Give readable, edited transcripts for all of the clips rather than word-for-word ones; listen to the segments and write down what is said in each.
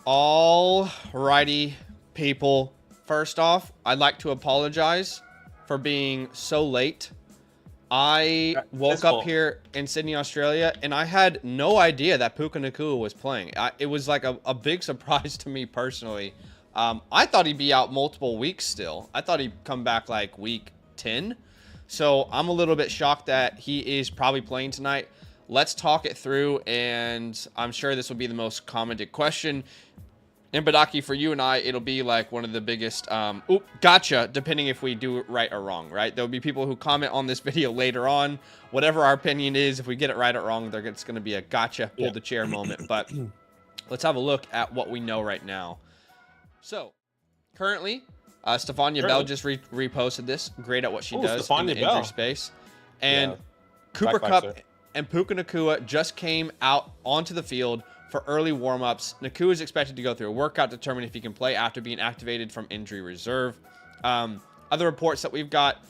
All righty, people. First off, I'd like to apologize for being so late. I woke up here in Sydney, Australia, and I had no idea that Puka Nacua was playing. It was like a big surprise to me personally. I thought he'd be out multiple weeks still. I thought he'd come back like week 10. So I'm a little bit shocked that he is probably playing tonight. Let's talk it through, and I'm sure this will be the most commented question. And Badaki, for you and I, it'll be like one of the biggest, gotcha, depending if we do it right or wrong, right? There'll be people who comment on this video later on. Whatever our opinion is, if we get it right or wrong, it's going to be a gotcha, pull the chair moment. But let's have a look at what we know right now. So, currently, Stephania Bell just reposted this. Great at what she does in the injury space. And Cooper Kupp and Puka Nacua just came out onto the field for early warm-ups. Nacua is expected to go through a workout to determine if he can play after being activated from injury reserve. Other reports that we've got,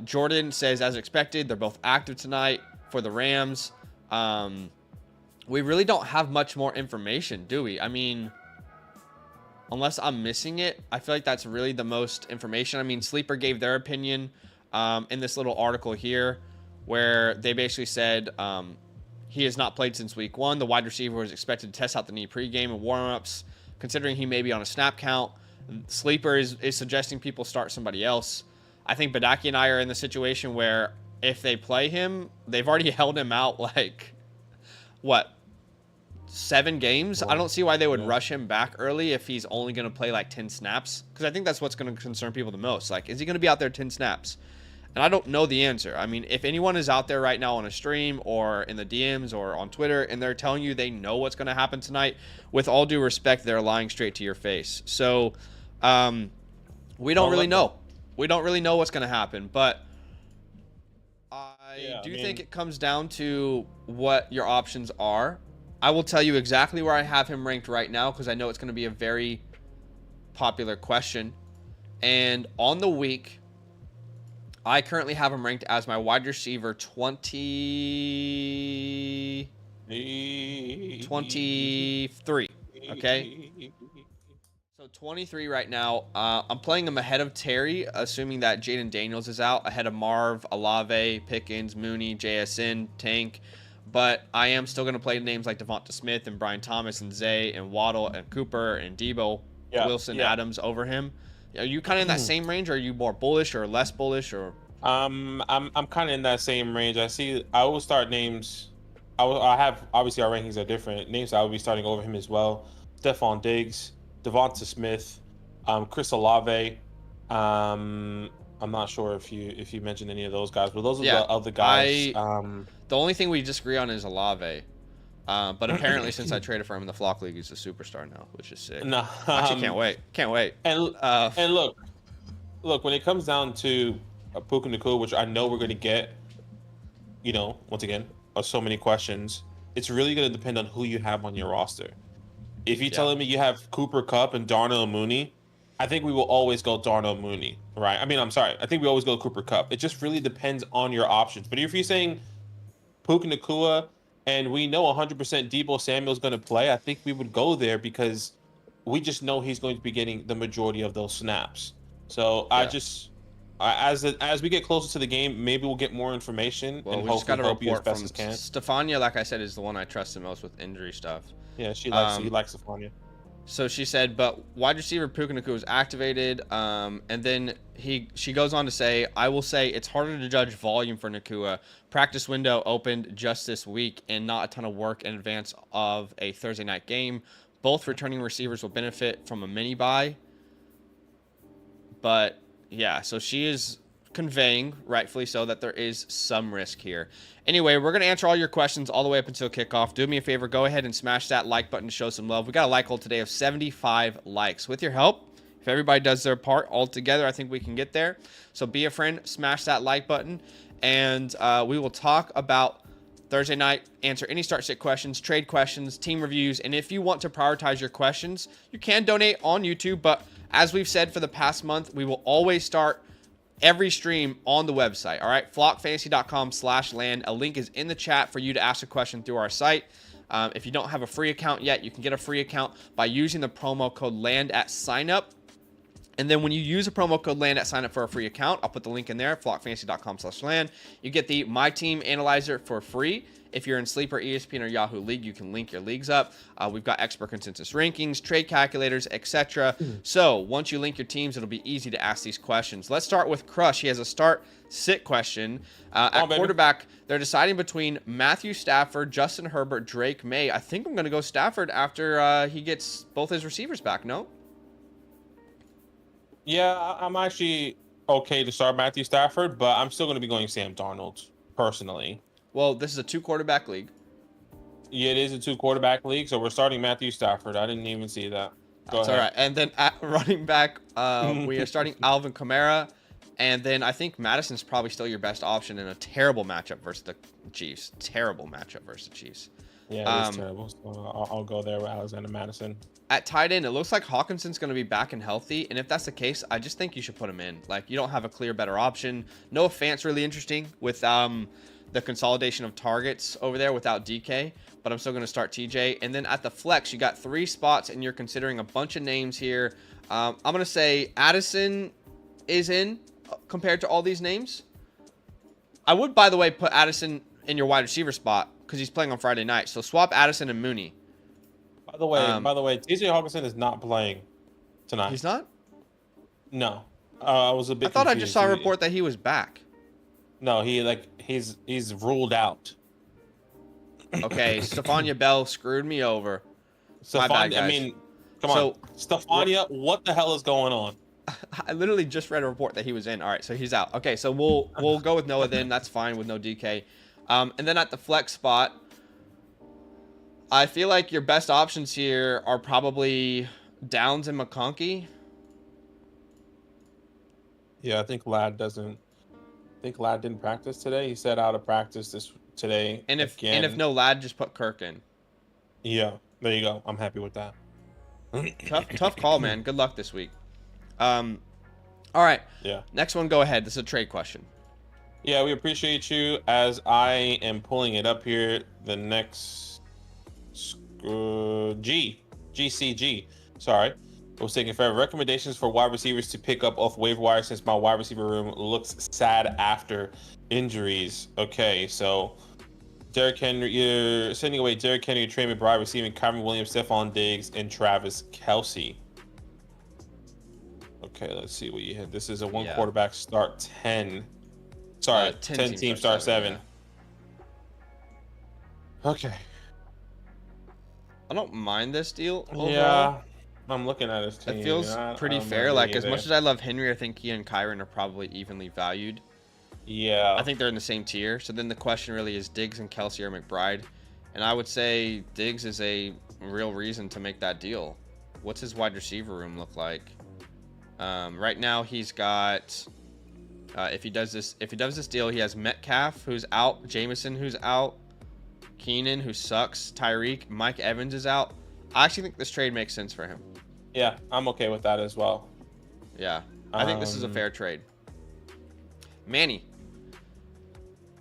Jordan says, as expected, they're both active tonight for the Rams. We really don't have much more information, do we? I mean, unless I'm missing it, I feel like that's really the most information. I mean, Sleeper gave their opinion in this little article here, where they basically said he has not played since week 1. The wide receiver was expected to test out the knee pregame and warm-ups, considering he may be on a snap count. Sleeper is suggesting people start somebody else. I think Badaki and I are in the situation where if they play him, they've already held him out like, what, 7 games? I don't see why they would rush him back early if he's only going to play like 10 snaps. Because I think that's what's going to concern people the most. Like, is he going to be out there 10 snaps? And I don't know the answer. I mean, if anyone is out there right now on a stream or in the DMs or on Twitter and they're telling you they know what's going to happen tonight, with all due respect, they're lying straight to your face. So we don't really know. We don't really know what's going to happen. But I think it comes down to what your options are. I will tell you exactly where I have him ranked right now because I know it's going to be a very popular question. And on the week, I currently have him ranked as my wide receiver 23. Okay. So 23 right now. I'm playing him ahead of Terry, assuming that Jaden Daniels is out, ahead of Marv, Olave, Pickens, Mooney, JSN, Tank. But I am still going to play names like Devonta Smith and Brian Thomas and Zay and Waddle and Cooper and Debo, Wilson, Adams over him. Are you kind of in that same range, or are you more bullish or less bullish, or? I'm kind of in that same range. I always start names. I have, obviously our rankings are different. Names I will be starting over him as well. Stephon Diggs, Devonta Smith, Chris Olave. I'm not sure if you mentioned any of those guys, but those are the other guys. The only thing we disagree on is Olave. But apparently, since I traded for him in the Flock League, he's a superstar now, which is sick. No, actually, can't wait. And look, when it comes down to Puka Nacua, which I know we're going to get, once again, so many questions. It's really going to depend on who you have on your roster. If you're telling me you have Cooper Kupp and Darnell Mooney, I think we will always go Darnell Mooney, right? I mean, I'm sorry. I think we always go Cooper Kupp. It just really depends on your options. But if you're saying Puka Nacua, and we know 100% Deebo Samuel's going to play, I think we would go there because we just know he's going to be getting the majority of those snaps. So as we get closer to the game, maybe we'll get more information. Well, and we just got a report from Stephania, like I said, is the one I trust the most with injury stuff. Yeah, she likes Stephania. So she said, but wide receiver Puka Nacua was activated. And then she goes on to say, I will say it's harder to judge volume for Nacua. Practice window opened just this week and not a ton of work in advance of a Thursday night game. Both returning receivers will benefit from a mini bye. But yeah, so she is conveying, rightfully so, that there is some risk here. Anyway, we're going to answer all your questions all the way up until kickoff. Do me a favor, go ahead and smash that like button to show some love. We got a like goal today of 75 likes. With your help, if everybody does their part all together, I think we can get there. So be a friend, smash that like button, and we will talk about Thursday night, answer any start-sit questions, trade questions, team reviews, and if you want to prioritize your questions, you can donate on YouTube, but as we've said for the past month, we will always start every stream on the website. All right, flockfantasy.com/land. A link is in the chat for you to ask a question through our site. If you don't have a free account yet, you can get a free account by using the promo code LAND at sign up. And then when you use a promo code LAND at sign up for a free account, I'll put the link in there, flockfantasy.com/LAND. You get the My Team Analyzer for free. If you're in Sleeper, ESPN, or Yahoo League, you can link your leagues up. We've got expert consensus rankings, trade calculators, etc. So once you link your teams, it'll be easy to ask these questions. Let's start with Crush. He has a start-sit question. At quarterback, they're deciding between Matthew Stafford, Justin Herbert, Drake May. I think I'm going to go Stafford after he gets both his receivers back, no? Yeah, I'm actually okay to start Matthew Stafford, but I'm still going to be going Sam Darnold, personally. Well, this is a 2-quarterback league. Yeah, it is a 2-quarterback league, so we're starting Matthew Stafford. I didn't even see that. That's all right. And then at running back, we are starting Alvin Kamara. And then I think Madison's probably still your best option in a terrible matchup versus the Chiefs. Terrible matchup versus the Chiefs. Yeah, it's terrible. So I'll go there with Alexander Madison. At tight end, it looks like Hawkinson's going to be back and healthy. And if that's the case, I just think you should put him in. Like, you don't have a clear better option. Noah Fant's really interesting with the consolidation of targets over there without DK. But I'm still going to start TJ. And then at the flex, you got 3 spots, and you're considering a bunch of names here. I'm going to say Addison is in compared to all these names. I would, by the way, put Addison in your wide receiver spot because he's playing on Friday night. So swap Addison and Mooney. By the way, TJ Hawkinson is not playing tonight. He's not? No. I was a bit I thought confused. I just saw a report that he was back. No, he's ruled out. Okay, Stephania Bell screwed me over. My bad, guys. I mean, come on. Stephania, what the hell is going on? I literally just read a report that he was in. All right, so he's out. Okay, so we'll go with Noah then. That's fine with no DK. And then at the flex spot, I feel like your best options here are probably Downs and McConkey. Yeah, I think Ladd didn't practice today. He said out of practice today. And if no Ladd, just put Kirk in. Yeah, there you go. I'm happy with that. Tough call, man. Good luck this week. All right. Yeah. Next one, go ahead. This is a trade question. Yeah, we appreciate you. As I am pulling it up here, the next GCG. Sorry. I was taking forever. Recommendations for wide receivers to pick up off waiver wire since my wide receiver room looks sad after injuries. Okay, so Derrick Henry, you're sending away Derrick Henry, Trey McBride, receiving Kyren Williams, Stephon Diggs, and Travis Kelce. Okay, let's see what you had. This is a quarterback start 10. Sorry, 10 team start 7. Yeah. Okay. I don't mind this deal overall. Yeah, I'm looking at his team. It feels pretty fair. Like, as much as I love Henry, I think he and Kyren are probably evenly valued. Yeah. I think they're in the same tier. So then the question really is Diggs and Kelce or McBride. And I would say Diggs is a real reason to make that deal. What's his wide receiver room look like? Right now he's got if he does this deal, he has Metcalf, who's out, Jameson, who's out, Keenan, who sucks, Tyreek, Mike Evans is out. I actually think this trade makes sense for him. Yeah, I'm okay with that as well. Yeah, I think this is a fair trade. Manny,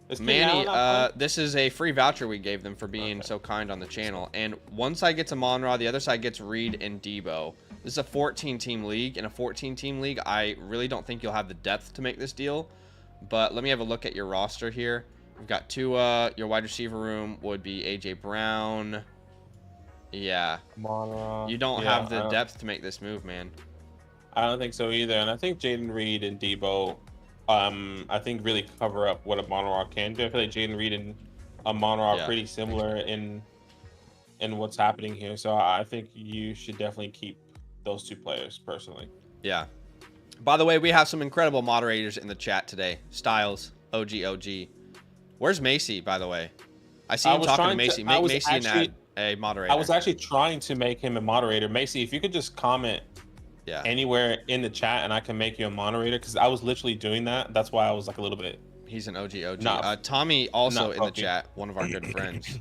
this is a free voucher we gave them for being so kind on the channel. And one side gets Amon-Ra, the other side gets Reed and Debo. This is a 14-team league. In a 14-team league, I really don't think you'll have the depth to make this deal. But let me have a look at your roster here. We've got Tua. Your wide receiver room would be A.J. Brown. Yeah. Amon-Ra. You don't have the depth to make this move, man. I don't think so either. And I think Jaden Reed and Debo, I think really cover up what Amon-Ra can do. I feel like Jaden Reed and Amon-Ra are pretty similar in what's happening here. So I think you should definitely keep those two players personally. Yeah. By the way, we have some incredible moderators in the chat today. Styles, OG. Where's Macy, by the way? I see him talking to Macy. Make Macy a moderator. I was actually trying to make him a moderator. Macy, if you could just comment anywhere in the chat and I can make you a moderator, because I was literally doing that. That's why I was like a little bit. He's an OG. Tommy also in the chat, one of our good friends.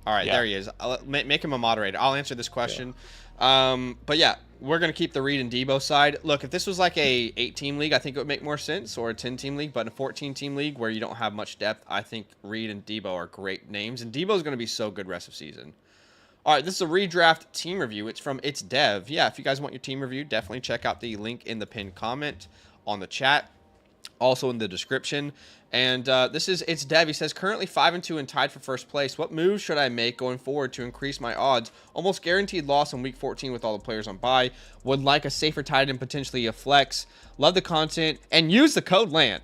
All right, there he is. Make him a moderator. I'll answer this question. But yeah, we're going to keep the Reed and Debo side. Look, if this was like a 8-team league, I think it would make more sense, or a 10-team league. But in a 14-team league where you don't have much depth, I think Reed and Debo are great names. And Debo is going to be so good rest of season. All right, this is a redraft team review. It's from It's Dev. Yeah, if you guys want your team review, definitely check out the link in the pinned comment on the chat, also in the description. And this is It's Dev. He says, currently 5-2 and tied for first place. What moves should I make going forward to increase my odds? Almost guaranteed loss in week 14 with all the players on bye. Would like a safer tight end, potentially a flex. Love the content and use the code LAND.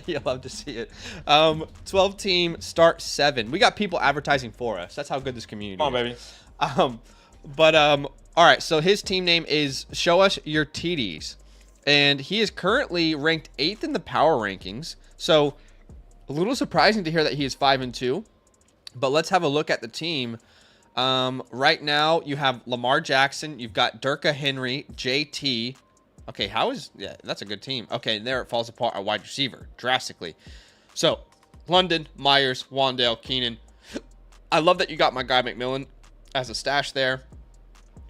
You love to see it. 12 team start 7. We got people advertising for us. That's how good this community is. Come on, baby. All right. So his team name is Show Us Your TDs. And he is currently ranked 8th in the power rankings. So a little surprising to hear that he is 5-2. But let's have a look at the team. Right now, you have Lamar Jackson. You've got Derka Henry, JT. Okay, yeah, that's a good team. Okay, and there it falls apart at wide receiver drastically. So, London, Myers, Wandale, Keenan. I love that you got my guy McMillan as a stash there.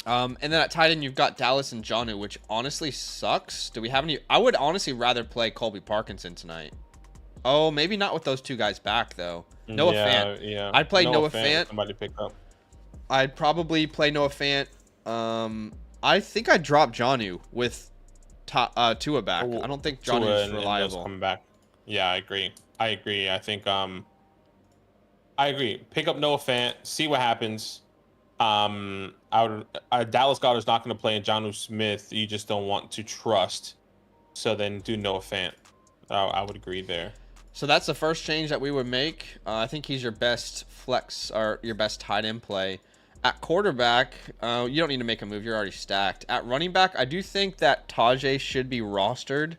And then at tight end, you've got Dallas and Jonnu, which honestly sucks. Do we have any? I would honestly rather play Colby Parkinson tonight. Oh, maybe not with those two guys back, though. Noah Fant. Yeah. I'd play Noah Fant. Somebody pick up. I'd probably play Noah Fant. I think I'd drop Jonnu with Tua back. I don't think Jonnu's reliable. Coming back. Yeah, I agree. I think I agree. Pick up Noah Fant. See what happens. Dallas Goedert's not going to play, and Jonnu Smith you just don't want to trust. So then do Noah Fant. I would agree there. So that's the first change that we would make. I think he's your best flex or your best tight end play. At quarterback, you don't need to make a move. You're already stacked. At running back, I do think that Tajay should be rostered.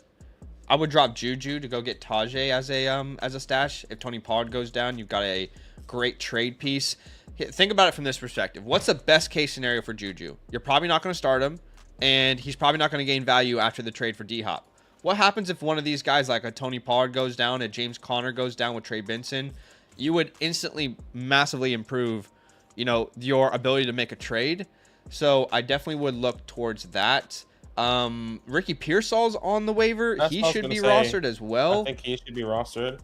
I would drop Juju to go get Tajay as a stash. If Tony Pollard goes down, you've got a great trade piece. Think about it from this perspective. What's the best case scenario for Juju? You're probably not going to start him, and he's probably not going to gain value after the trade for D-Hop. What happens if one of these guys, like a Tony Pollard, goes down, a James Conner goes down with Trey Benson? You would instantly massively improve, your ability to make a trade. So I definitely would look towards that. Ricky Pearsall's on the waiver. He should be rostered as well. I think he should be rostered.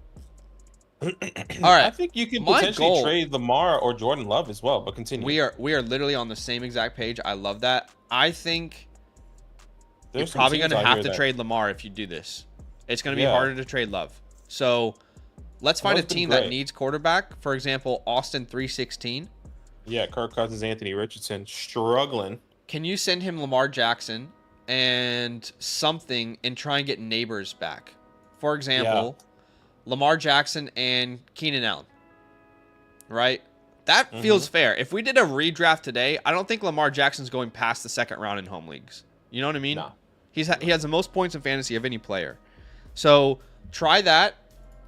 All right. I think you can potentially trade Lamar or Jordan Love as well, but continue. We are literally on the same exact page. I love that. I think you're probably going to have to trade Lamar if you do this. It's going to be harder to trade Love. So let's find a team that needs quarterback. For example, Austin 316. Yeah, Kirk Cousins, Anthony Richardson struggling. Can you send him Lamar Jackson and something and try and get Neighbors back? For example, Lamar Jackson and Keenan Allen. Right? That feels fair. If we did a redraft today, I don't think Lamar Jackson's going past the second round in home leagues. You know what I mean? No. He has the most points in fantasy of any player. So try that.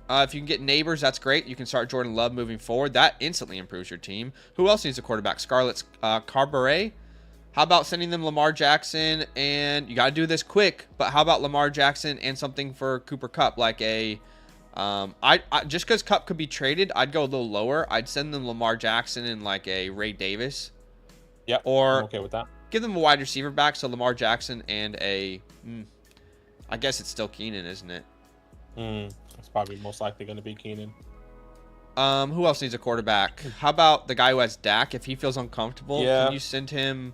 If you can get Neighbors, that's great. You can start Jordan Love moving forward. That instantly improves your team. Who else needs a quarterback? Scarlett's Carberry. How about sending them Lamar Jackson? And you got to do this quick, but how about Lamar Jackson and something for Cooper Kupp? Like a, just because Kupp could be traded, I'd go a little lower. I'd send them Lamar Jackson and like a Ray Davis. Yeah, or I'm okay with that. Give them a wide receiver back, so Lamar Jackson and I guess it's still Keenan, isn't it? It's probably most likely going to be Keenan. Who else needs a quarterback? How about the guy who has Dak? If he feels uncomfortable, can you send him?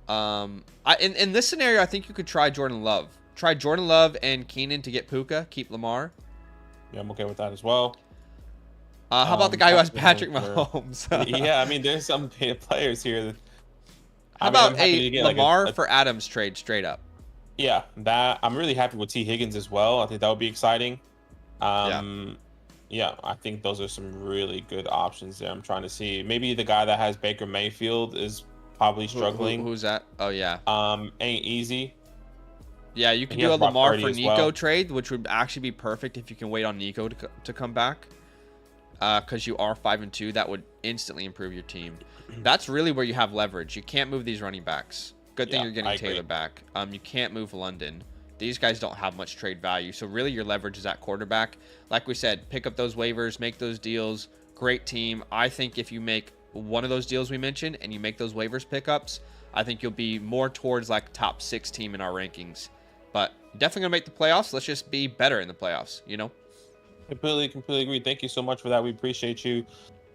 In this scenario, I think you could try Jordan Love. Try Jordan Love and Keenan to get Puka. Keep Lamar. Yeah, I'm okay with that as well. How about the guy who has Patrick Mahomes? Yeah, I mean, there's some players here. How about a Lamar for Adams trade straight up? Yeah, that I'm really happy with T. Higgins as well. I think that would be exciting. Yeah, I think those are some really good options there. I'm trying to see. Maybe the guy that has Baker Mayfield is probably struggling. Who's that? Oh, yeah. Ain't easy. Yeah, you can do a Lamar for Nico trade, which would actually be perfect if you can wait on Nico to come back. Because you are 5-2, that would instantly improve your team. That's really where you have leverage. You can't move these running backs. Good thing you're getting Taylor back. You can't move London. These guys don't have much trade value. So really your leverage is at quarterback. Like we said, pick up those waivers, make those deals, great team. I think if you make one of those deals we mentioned and you make those waivers pickups, I think you'll be more towards like top 6 team in our rankings. But definitely gonna make the playoffs. Let's just be better in the playoffs, you know? Completely agree. Thank you so much for that. We appreciate you.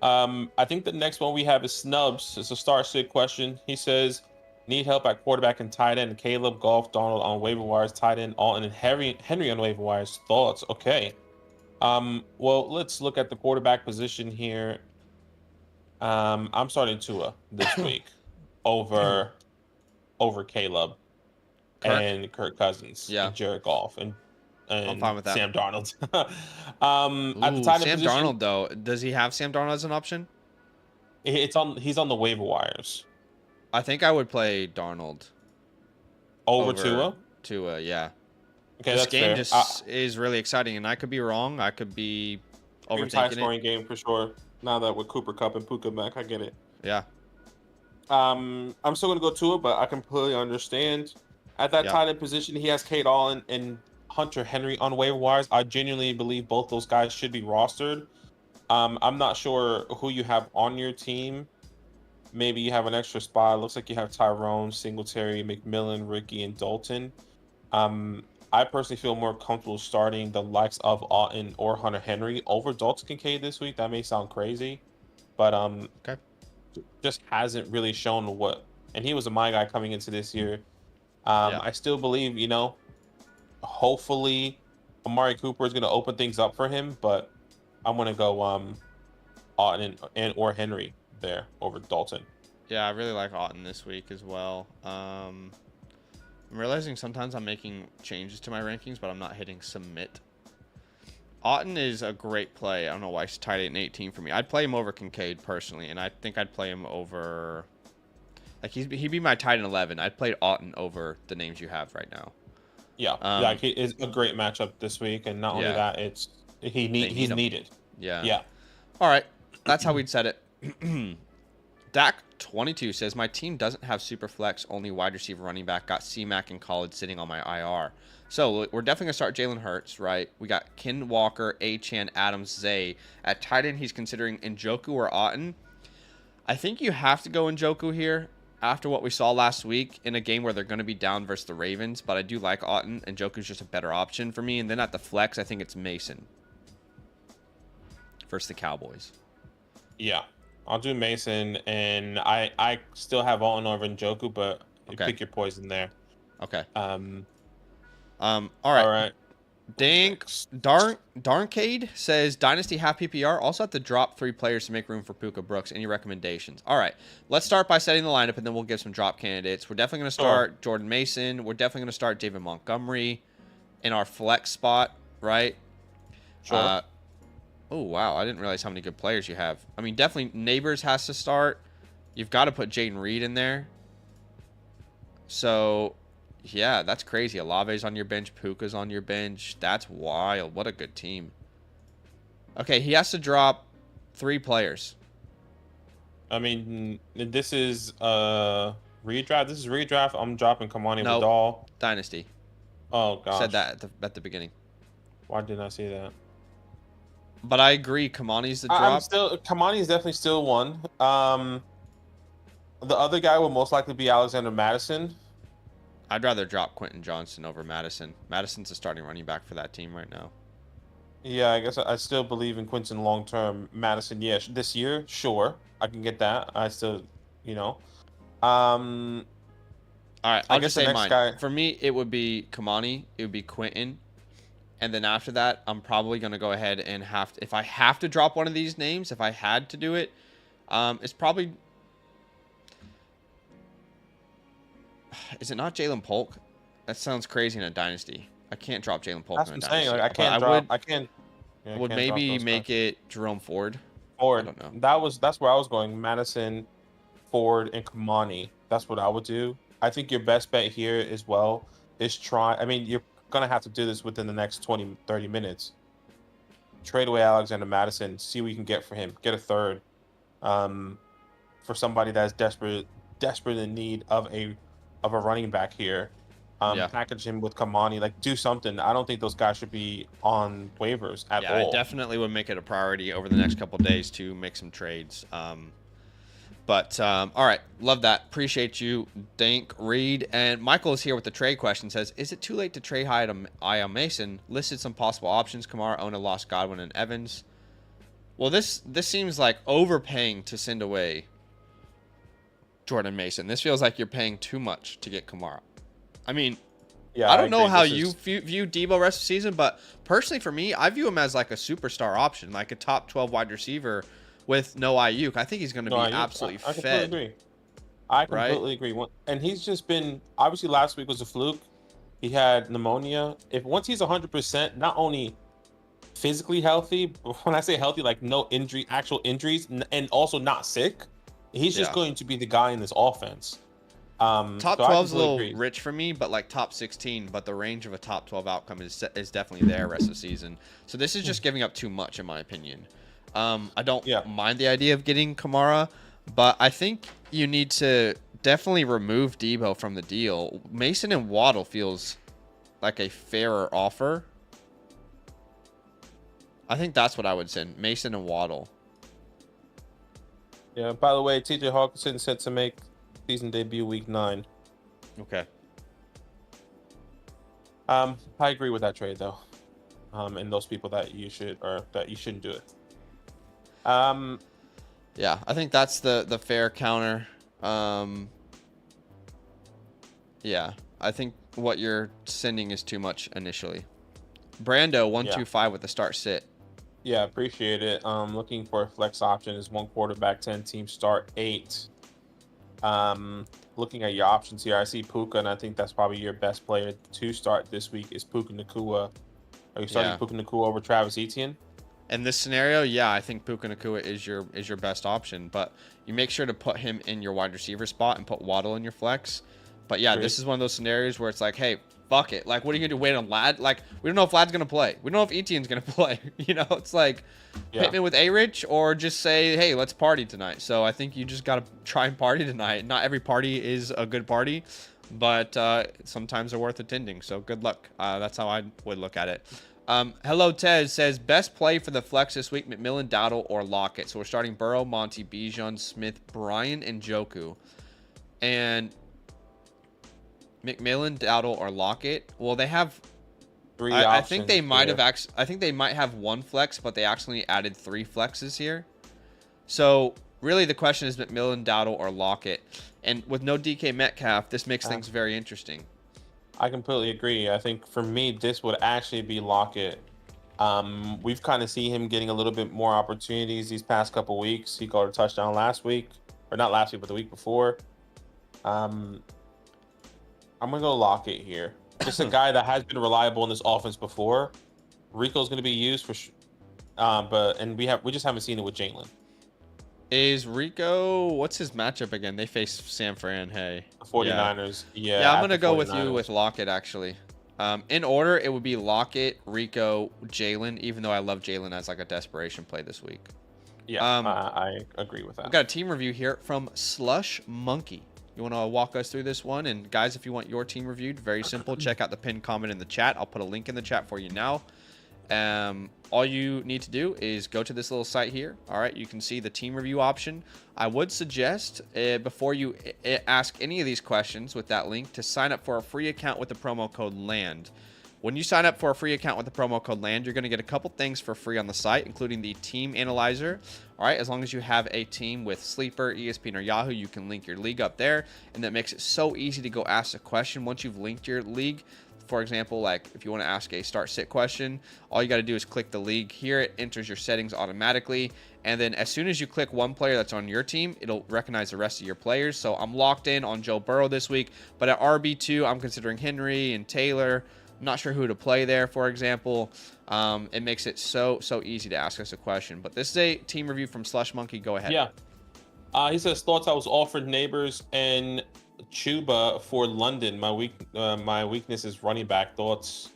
I think the next one we have is Snubs. It's a start sit question. He says, need help at quarterback and tight end. Caleb, Goff, Donald on waiver wires, tight end, Alton, and Henry on waiver wires. Thoughts? Okay. Well, let's look at the quarterback position here. I'm starting Tua this week over Caleb and Kirk Cousins and Jared Goff and I'm fine with that. Sam Darnold. At the tight end Sam position, Darnold though, does he have Sam Darnold as an option? He's on the waiver wires. I think I would play Darnold over Tua. Tua, yeah. Okay, this that's game fair. just is really exciting, and I could be wrong. I could be overthinking high scoring game for sure. Now that with Cooper Kupp and Puka back, I get it. Yeah. I'm still gonna go Tua, but I completely understand. At that tight end position, he has Kate Allen and Hunter Henry on waiver wires. I genuinely believe both those guys should be rostered. I'm not sure who you have on your team. Maybe you have an extra spot. It looks like you have Tyrone, Singletary, McMillan, Ricky, and Dalton. I personally feel more comfortable starting the likes of Alton or Hunter Henry over Dalton Kincaid this week. That may sound crazy, but okay, just hasn't really shown what. And he was my guy coming into this year. I still believe, hopefully Amari Cooper is going to open things up for him, but I'm going to go Alton or Henry there over Dalton. Yeah, I really like Alton this week as well. I'm realizing sometimes I'm making changes to my rankings, but I'm not hitting submit. Alton is a great play. I don't know why he's tight at 18 for me. I'd play him over Kincaid personally, and I think I'd play him over... Like, he'd be my tight end 11. I'd play Alton over the names you have right now. Yeah, it's a great matchup this week, and not only that, he's needed. Yeah. All right, that's how we'd set it. Dak22 says, my team doesn't have super flex, only wide receiver running back. Got C-Mac in college sitting on my IR. So we're definitely going to start Jalen Hurts, right? We got Ken Walker, Achane, Adams, Zay. At tight end, he's considering Njoku or Otton. I think you have to go Njoku here after what we saw last week in a game where they're going to be down versus the Ravens. But I do like Otton. Njoku's just a better option for me. And then at the flex, I think it's Mason versus the Cowboys. Yeah. I'll do Mason, and I still have Alton over Njoku, but pick your poison there. Okay. All right. Darncade says, Dynasty half PPR. Also have to drop 3 players to make room for Puka Brooks. Any recommendations? All right. Let's start by setting the lineup, and then we'll give some drop candidates. We're definitely going to start Jordan Mason. We're definitely going to start David Montgomery in our flex spot, right? Sure. Oh, wow. I didn't realize how many good players you have. I mean, definitely Neighbors has to start. You've got to put Jaden Reed in there. So, yeah, that's crazy. Olave's on your bench. Puka's on your bench. That's wild. What a good team. Okay, he has to drop 3 players. I mean, this is redraft. This is redraft. I'm dropping Kamani Vidal. Dynasty. Oh, gosh. Said that at the beginning. Why didn't I see that? But I agree, Kamani's the drop. Kamani is definitely still one. The other guy will most likely be Alexander Madison. I'd rather drop Quentin Johnson over Madison. Madison's a starting running back for that team right now. Yeah, I guess I still believe in Quentin long term. Madison, yeah, this year, sure, I can get that. I still, All right, I'll just say mine. For me, it would be Kamani. It would be Quentin. And then after that, I'm probably going to go ahead and if I have to drop one of these names, if I had to do it, it's probably... Is it not Jalen Polk? That sounds crazy in a dynasty. I can't drop Jalen Polk in a dynasty. I can't would maybe make it Jerome Ford. I don't know. That's where I was going. Madison, Ford, and Kamani. That's what I would do. I think your best bet here as well is you're gonna have to do this within the next 20-30 minutes. Trade away Alexander Madison, see what you can get for him, get a third for somebody that's desperate in need of a running back here. Yeah. Package him with Kamani, like do something. I don't think those guys should be on waivers at all. Yeah, I definitely would make it a priority over the next couple days to make some trades. All right, love that. Appreciate you, Dank Reed. And Michael is here with the trade question. Says, is it too late to trade high to I.O. Mason? Listed some possible options: Kamara, Ona, Lost, Godwin, and Evans. Well, this seems like overpaying to send away Jordan Mason. This feels like you're paying too much to get Kamara. I mean, yeah, I don't know how you view Debo rest of the season, but personally for me, I view him as like a superstar option, like a top 12 wide receiver with no Ayuk. I think he's going to be absolutely fed. I completely agree. And he's just been, obviously last week was a fluke. He had pneumonia. Once he's 100%, not only physically healthy, but when I say healthy, like no actual injuries, and also not sick, he's just going to be the guy in this offense. Top 12 is a little rich for me, but like top 16, but the range of a top 12 outcome is definitely there rest of the season. So this is just giving up too much in my opinion. I don't mind the idea of getting Kamara, but I think you need to definitely remove Debo from the deal. Mason and Waddle feels like a fairer offer. I think that's what I would send, Mason and Waddle. Yeah, by the way, TJ Hawkinson set to make season debut week 9. Okay. I agree with that trade though. And those people that you shouldn't do it. Yeah, I think that's the fair counter. Yeah, I think what you're sending is too much initially. Brando 125 with the start sit. Yeah, appreciate it. Looking for a flex option is 1 quarterback, 10 team start 8. Looking at your options here, I see Puka, and I think that's probably your best player to start this week is Puka Nacua. Are you starting Puka Nacua over Travis Etienne? In this scenario, yeah, I think Puka Nacua is your best option, but you make sure to put him in your wide receiver spot and put Waddle in your flex. But yeah, this is one of those scenarios where it's like, hey, fuck it. Like, what are you gonna do? Wait on Lad? Like, we don't know if Lad's gonna play. We don't know if Etienne's gonna play. You know, it's like hit me with A-Rich or just say, hey, let's party tonight. So I think you just gotta try and party tonight. Not every party is a good party, but sometimes they're worth attending. So good luck. That's how I would look at it. Hello Tez says best play for the flex this week: McMillan, Dowdle, or Lockett. So we're starting Burrow, Monty, Bijan, Smith, Bryan, and Njoku. And McMillan, Dowdle, or Lockett. Well, they have 3 options. I think they might have I think they might have 1 flex, but they actually added 3 flexes here. So really the question is McMillan, Dowdle, or Lockett. And with no DK Metcalf, this makes things very interesting. I completely agree. I think for me, this would actually be Lockett. We've kind of seen him getting a little bit more opportunities these past couple weeks. He got a touchdown last week, or not last week, but the week before. I'm gonna go Lockett here. Just a guy that has been reliable in this offense before. Rico's gonna be used for, we just haven't seen it with Jalen. Is Rico? What's his matchup again? They face San Fran. Hey, the 49ers. Yeah, I'm gonna go with you with Lockett actually. In order, it would be Lockett, Rico, Jalen. Even though I love Jalen as like a desperation play this week. Yeah, I agree with that. We've got a team review here from Slush Monkey. You want to walk us through this one? And guys, if you want your team reviewed, very simple. Check out the pinned comment in the chat. I'll put a link in the chat for you now. All you need to do is go to this little site here. All right, you can see the team review option. I would suggest before you ask any of these questions with that link to sign up for a free account with the promo code LAND. When you sign up for a free account with the promo code LAND, you're going to get a couple things for free on the site, including the team analyzer. All right, as long as you have a team with Sleeper, ESPN, or Yahoo, you can link your league up there, and that makes it so easy to go ask a question once you've linked your league. For example, like if you want to ask a start-sit question, all you got to do is click the league here. It enters your settings automatically, and then as soon as you click one player that's on your team, it'll recognize the rest of your players. So I'm locked in on Joe Burrow this week, but at RB2, I'm considering Henry and Taylor. I'm not sure who to play there, for example. It makes it so easy to ask us a question. But this is a team review from Slush Monkey. Go ahead. Yeah. He says, thoughts I was offered Neighbors and Chuba for London. My weakness is running back. Thoughts?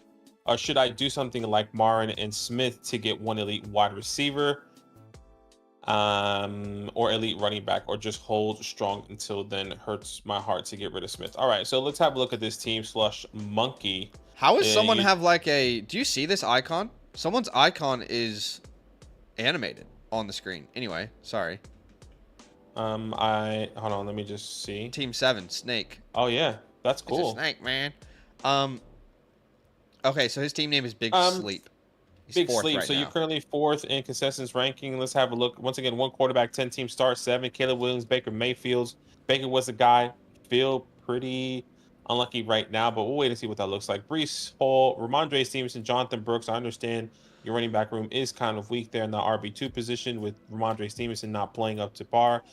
Should I do something like Marin and Smith to get one elite wide receiver? or elite running back, or just hold strong until then. Hurts my heart to get rid of Smith. All right, so let's have a look at this team slush monkey. How is someone have like a? Do you see this icon? Someone's icon is animated on the screen. Anyway, sorry. I hold on. Let me just see. Team 7, Snake. Oh yeah, that's cool. It's a snake, man. Okay, so his team name is Big Sleep. He's Big Sleep. Right so now. you're currently 4th in consensus ranking. Let's have a look. Once again, 1 quarterback, 10 team start, 7. Caleb Williams, Baker Mayfield. Baker was the guy. Feel pretty unlucky right now, but we'll wait and see what that looks like. Breece Hall, Ramondre Stevenson, Jonathan Brooks. I understand your running back room is kind of weak there in the RB2 position with Ramondre Stevenson not playing up to par.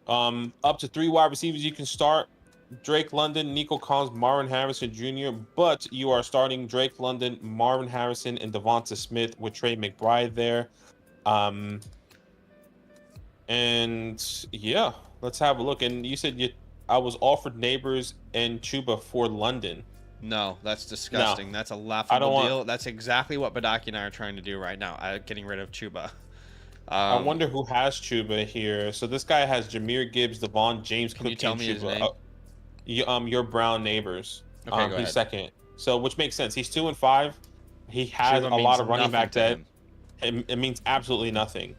Up to 3 wide receivers you can start. Drake London, Nico Collins, Marvin Harrison Jr., but you are starting Drake London, Marvin Harrison, and Devonta Smith with Trey McBride there. And yeah, let's have a look. And you said I was offered Neighbors and Chuba for London. No, that's disgusting. No, that's a laughable deal. That's exactly what Badaki and I are trying to do right now, getting rid of Chuba. I wonder who has Chuba here. So this guy has Jahmyr Gibbs, Devon, James Cook, and Chuba. Can you tell me his name? Your Brown neighbors. Okay, go he's ahead. second. So which makes sense. He's 2 and 5. He has a lot of running back that it means absolutely nothing.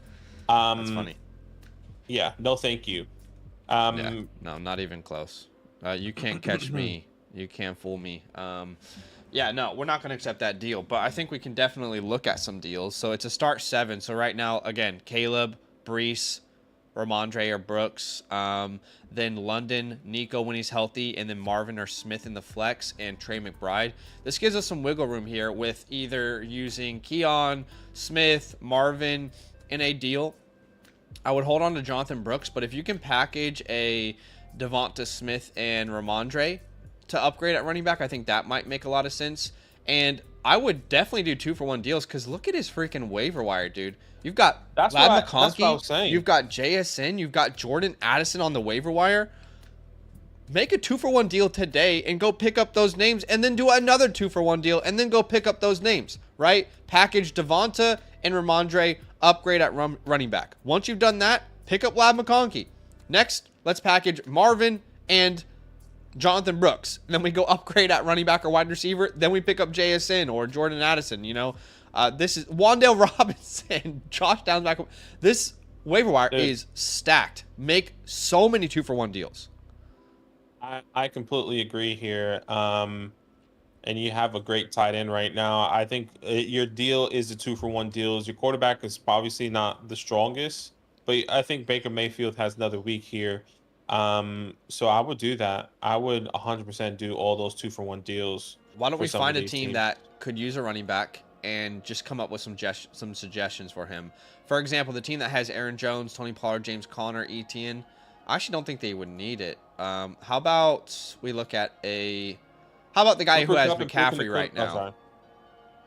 That's funny. Yeah, no thank you. Yeah, no, not even close. You can't catch me. You can't fool me. Yeah, no, we're not going to accept that deal, but I think we can definitely look at some deals. So it's a start 7. So right now, again, Caleb, Breece, Ramondre or Brooks, then London, Nico when he's healthy, and then Marvin or Smith in the flex, and Trey McBride. This gives us some wiggle room here with either using Keon, Smith, Marvin in a deal. I would hold on to Jonathan Brooks, but if you can package a Devonta Smith and Ramondre to upgrade at running back, I think that might make a lot of sense. And I would definitely do 2-for-1 deals because look at his freaking waiver wire, dude. You've got Ladd McConkey, you've got JSN, you've got Jordan Addison on the waiver wire. Make a 2-for-1 deal today and go pick up those names, and then do another 2-for-1 deal and then go pick up those names, right? Package Devonta and Ramondre, upgrade at running back. Once you've done that, pick up Ladd McConkey. Next, let's package Marvin and Jonathan Brooks. And then we go upgrade at running back or wide receiver. Then we pick up JSN or Jordan Addison, you know. This is Wan'Dale Robinson, Josh Downs back. This waiver wire is stacked. Make so many 2-for-1 deals. I completely agree here. And you have a great tight end right now. I think your deal is a 2-for-1 deals. Your quarterback is obviously not the strongest, but I think Baker Mayfield has another week here. So I would do that. I would 100% do all those 2-for-1 deals. Why don't we find a team that could use a running back and just come up with some suggestions for him? For example, the team that has Aaron Jones, Tony Pollard, James Conner, Etienne, I actually don't think they would need it. How about we look at how about the guy who has McCaffrey right now?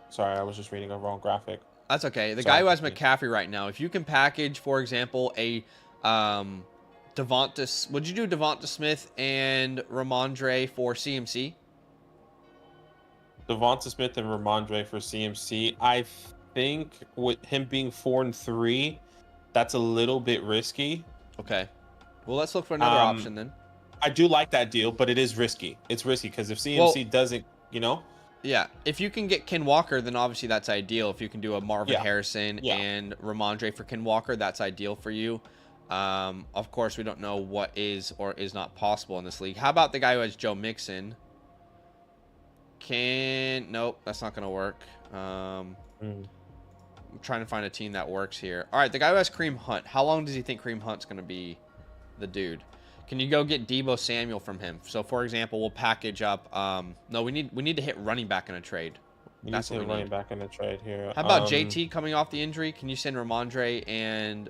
Sorry, I was just reading a wrong graphic. That's okay. The guy who has McCaffrey right now, if you can package, for example, a Devonta, would you do Devonta Smith and Ramondre for CMC? Devonta Smith and Ramondre for CMC. I think with him being 4 and 3, that's a little bit risky. Okay. Well, let's look for another option then. I do like that deal, but it is risky. It's risky because if CMC doesn't, you know. Yeah, if you can get Ken Walker, then obviously that's ideal. If you can do a Marvin Harrison and Ramondre for Ken Walker, that's ideal for you. Of course, we don't know what is or is not possible in this league. How about the guy who has Joe Mixon? Nope, that's not going to work. I'm trying to find a team that works here. All right, the guy who has Kareem Hunt. How long does he think Kareem Hunt's going to be the dude? Can you go get Deebo Samuel from him? So, for example, we'll package up. No, we need to hit running back in a trade. That's what we need. Running back in a trade here. How about JT coming off the injury? Can you send Ramondre and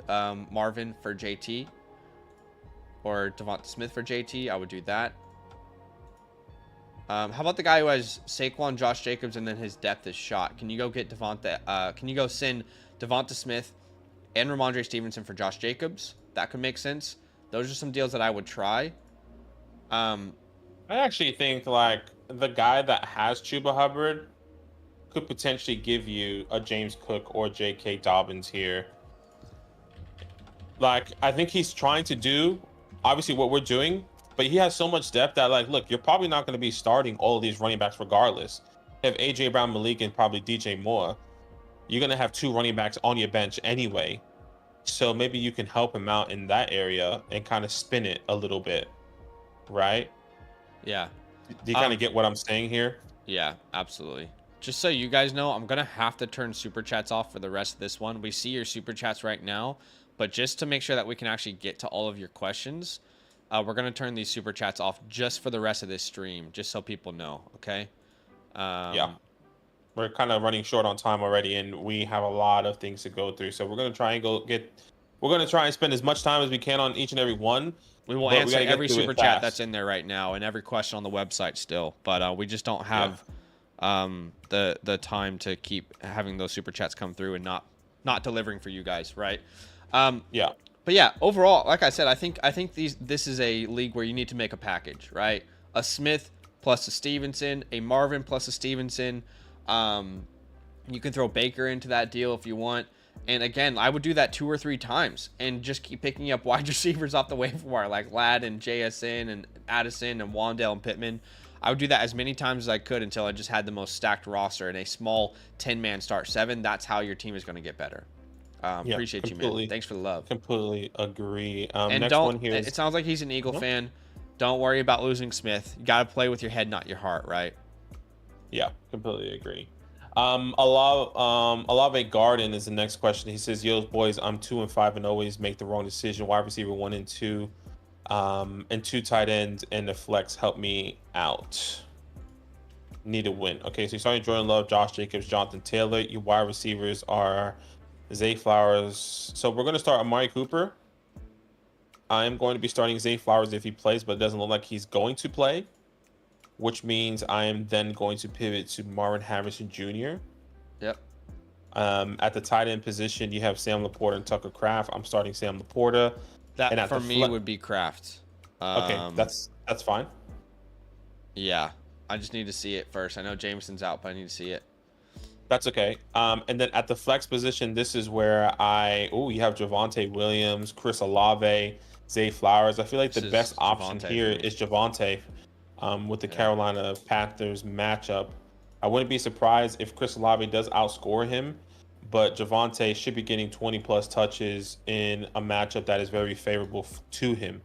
Marvin for JT? Or Devonta Smith for JT? I would do that. How about the guy who has Saquon, Josh Jacobs, and then his depth is shot? Can you go get Devonta? Can you go send Devonta Smith and Ramondre Stevenson for Josh Jacobs? That could make sense. Those are some deals that I would try. I actually think like the guy that has Chuba Hubbard could potentially give you a James Cook or J.K. Dobbins here. Like, I think he's trying to do obviously what we're doing, but he has so much depth that, like, look, you're probably not going to be starting all of these running backs regardless. You have AJ Brown, Malik, and probably DJ Moore. You're going to have 2 running backs on your bench anyway. So maybe you can help him out in that area and kind of spin it a little bit, right? Yeah. Do you kind of get what I'm saying here? Yeah, absolutely. Just so you guys know, I'm going to have to turn super chats off for the rest of this one. We see your super chats right now, but just to make sure that we can actually get to all of your questions, we're going to turn these super chats off just for the rest of this stream, just so people know, okay? Yeah. We're kind of running short on time already, and we have a lot of things to go through. So we're going to try and we're going to try and spend as much time as we can on each and every one. We will answer every super chat that's in there right now and every question on the website still, but we just don't have the time to keep having those super chats come through and not delivering for you guys, right? Yeah. But yeah, overall, like I said, I think this is a league where you need to make a package, right? A Smith plus a Stevenson, a Marvin plus a Stevenson. You can throw Baker into that deal if you want. And again, I would do that 2 or 3 times and just keep picking up wide receivers off the waiver wire, like Ladd and JSN and Addison and Wandale and Pittman. I would do that as many times as I could until I just had the most stacked roster in a small 10-man start 7. That's how your team is going to get better. Appreciate you, man. Thanks for the love. Completely agree. And next one here it sounds like he's an Eagle fan. Don't worry about losing Smith. You got to play with your head, not your heart, right? Yeah, completely agree. Olave Garden is the next question. He says, "Yo, boys, I'm 2-5 and always make the wrong decision. Wide receiver 1 and 2, and 2 tight ends and the flex help me out. Need a win." Okay, so you're starting Jordan Love, Josh Jacobs, Jonathan Taylor. Your wide receivers are Zay Flowers. So we're going to start Amari Cooper. I am going to be starting Zay Flowers if he plays, but it doesn't look like he's going to play, which means I am then going to pivot to Marvin Harrison Jr. Yep. At the tight end position, you have Sam Laporta and Tucker Kraft. I'm starting Sam Laporta. That for me would be Kraft. Okay, that's fine. Yeah, I just need to see it first. I know Jameson's out, but I need to see it. That's okay. And then at the flex position, this is where you have Javonte Williams, Chris Olave, Zay Flowers. I feel like the best option here is Javonte with the Carolina Panthers matchup. I wouldn't be surprised if Chris Olave does outscore him, but Javonte should be getting 20+ touches in a matchup that is very favorable to him.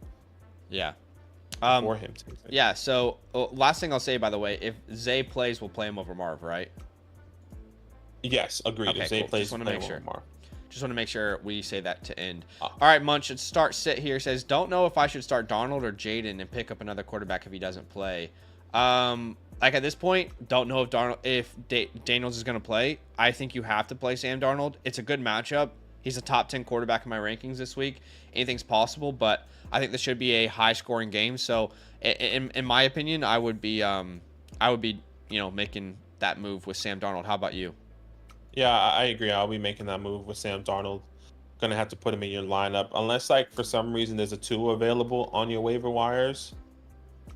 Yeah. For him. Yeah, so last thing I'll say, by the way, if Zay plays, we'll play him over Marv, right? Yes, agreed. Okay, if Zay cool. plays, just want to make sure. Marv. Just want to make sure we say that to end. All right, Munch, should start sit here. Says, don't know if I should start Darnold or Jaden and pick up another quarterback if he doesn't play. Like at this point, don't know if Daniels is going to play. I think you have to play Sam Darnold. It's a good matchup. He's a top 10 quarterback in my rankings this week. Anything's possible, but I think this should be a high-scoring game. So, in my opinion, I would be making that move with Sam Darnold. How about you? Yeah, I agree. I'll be making that move with Sam Darnold. Gonna have to put him in your lineup unless, like, for some reason there's a Tua available on your waiver wires.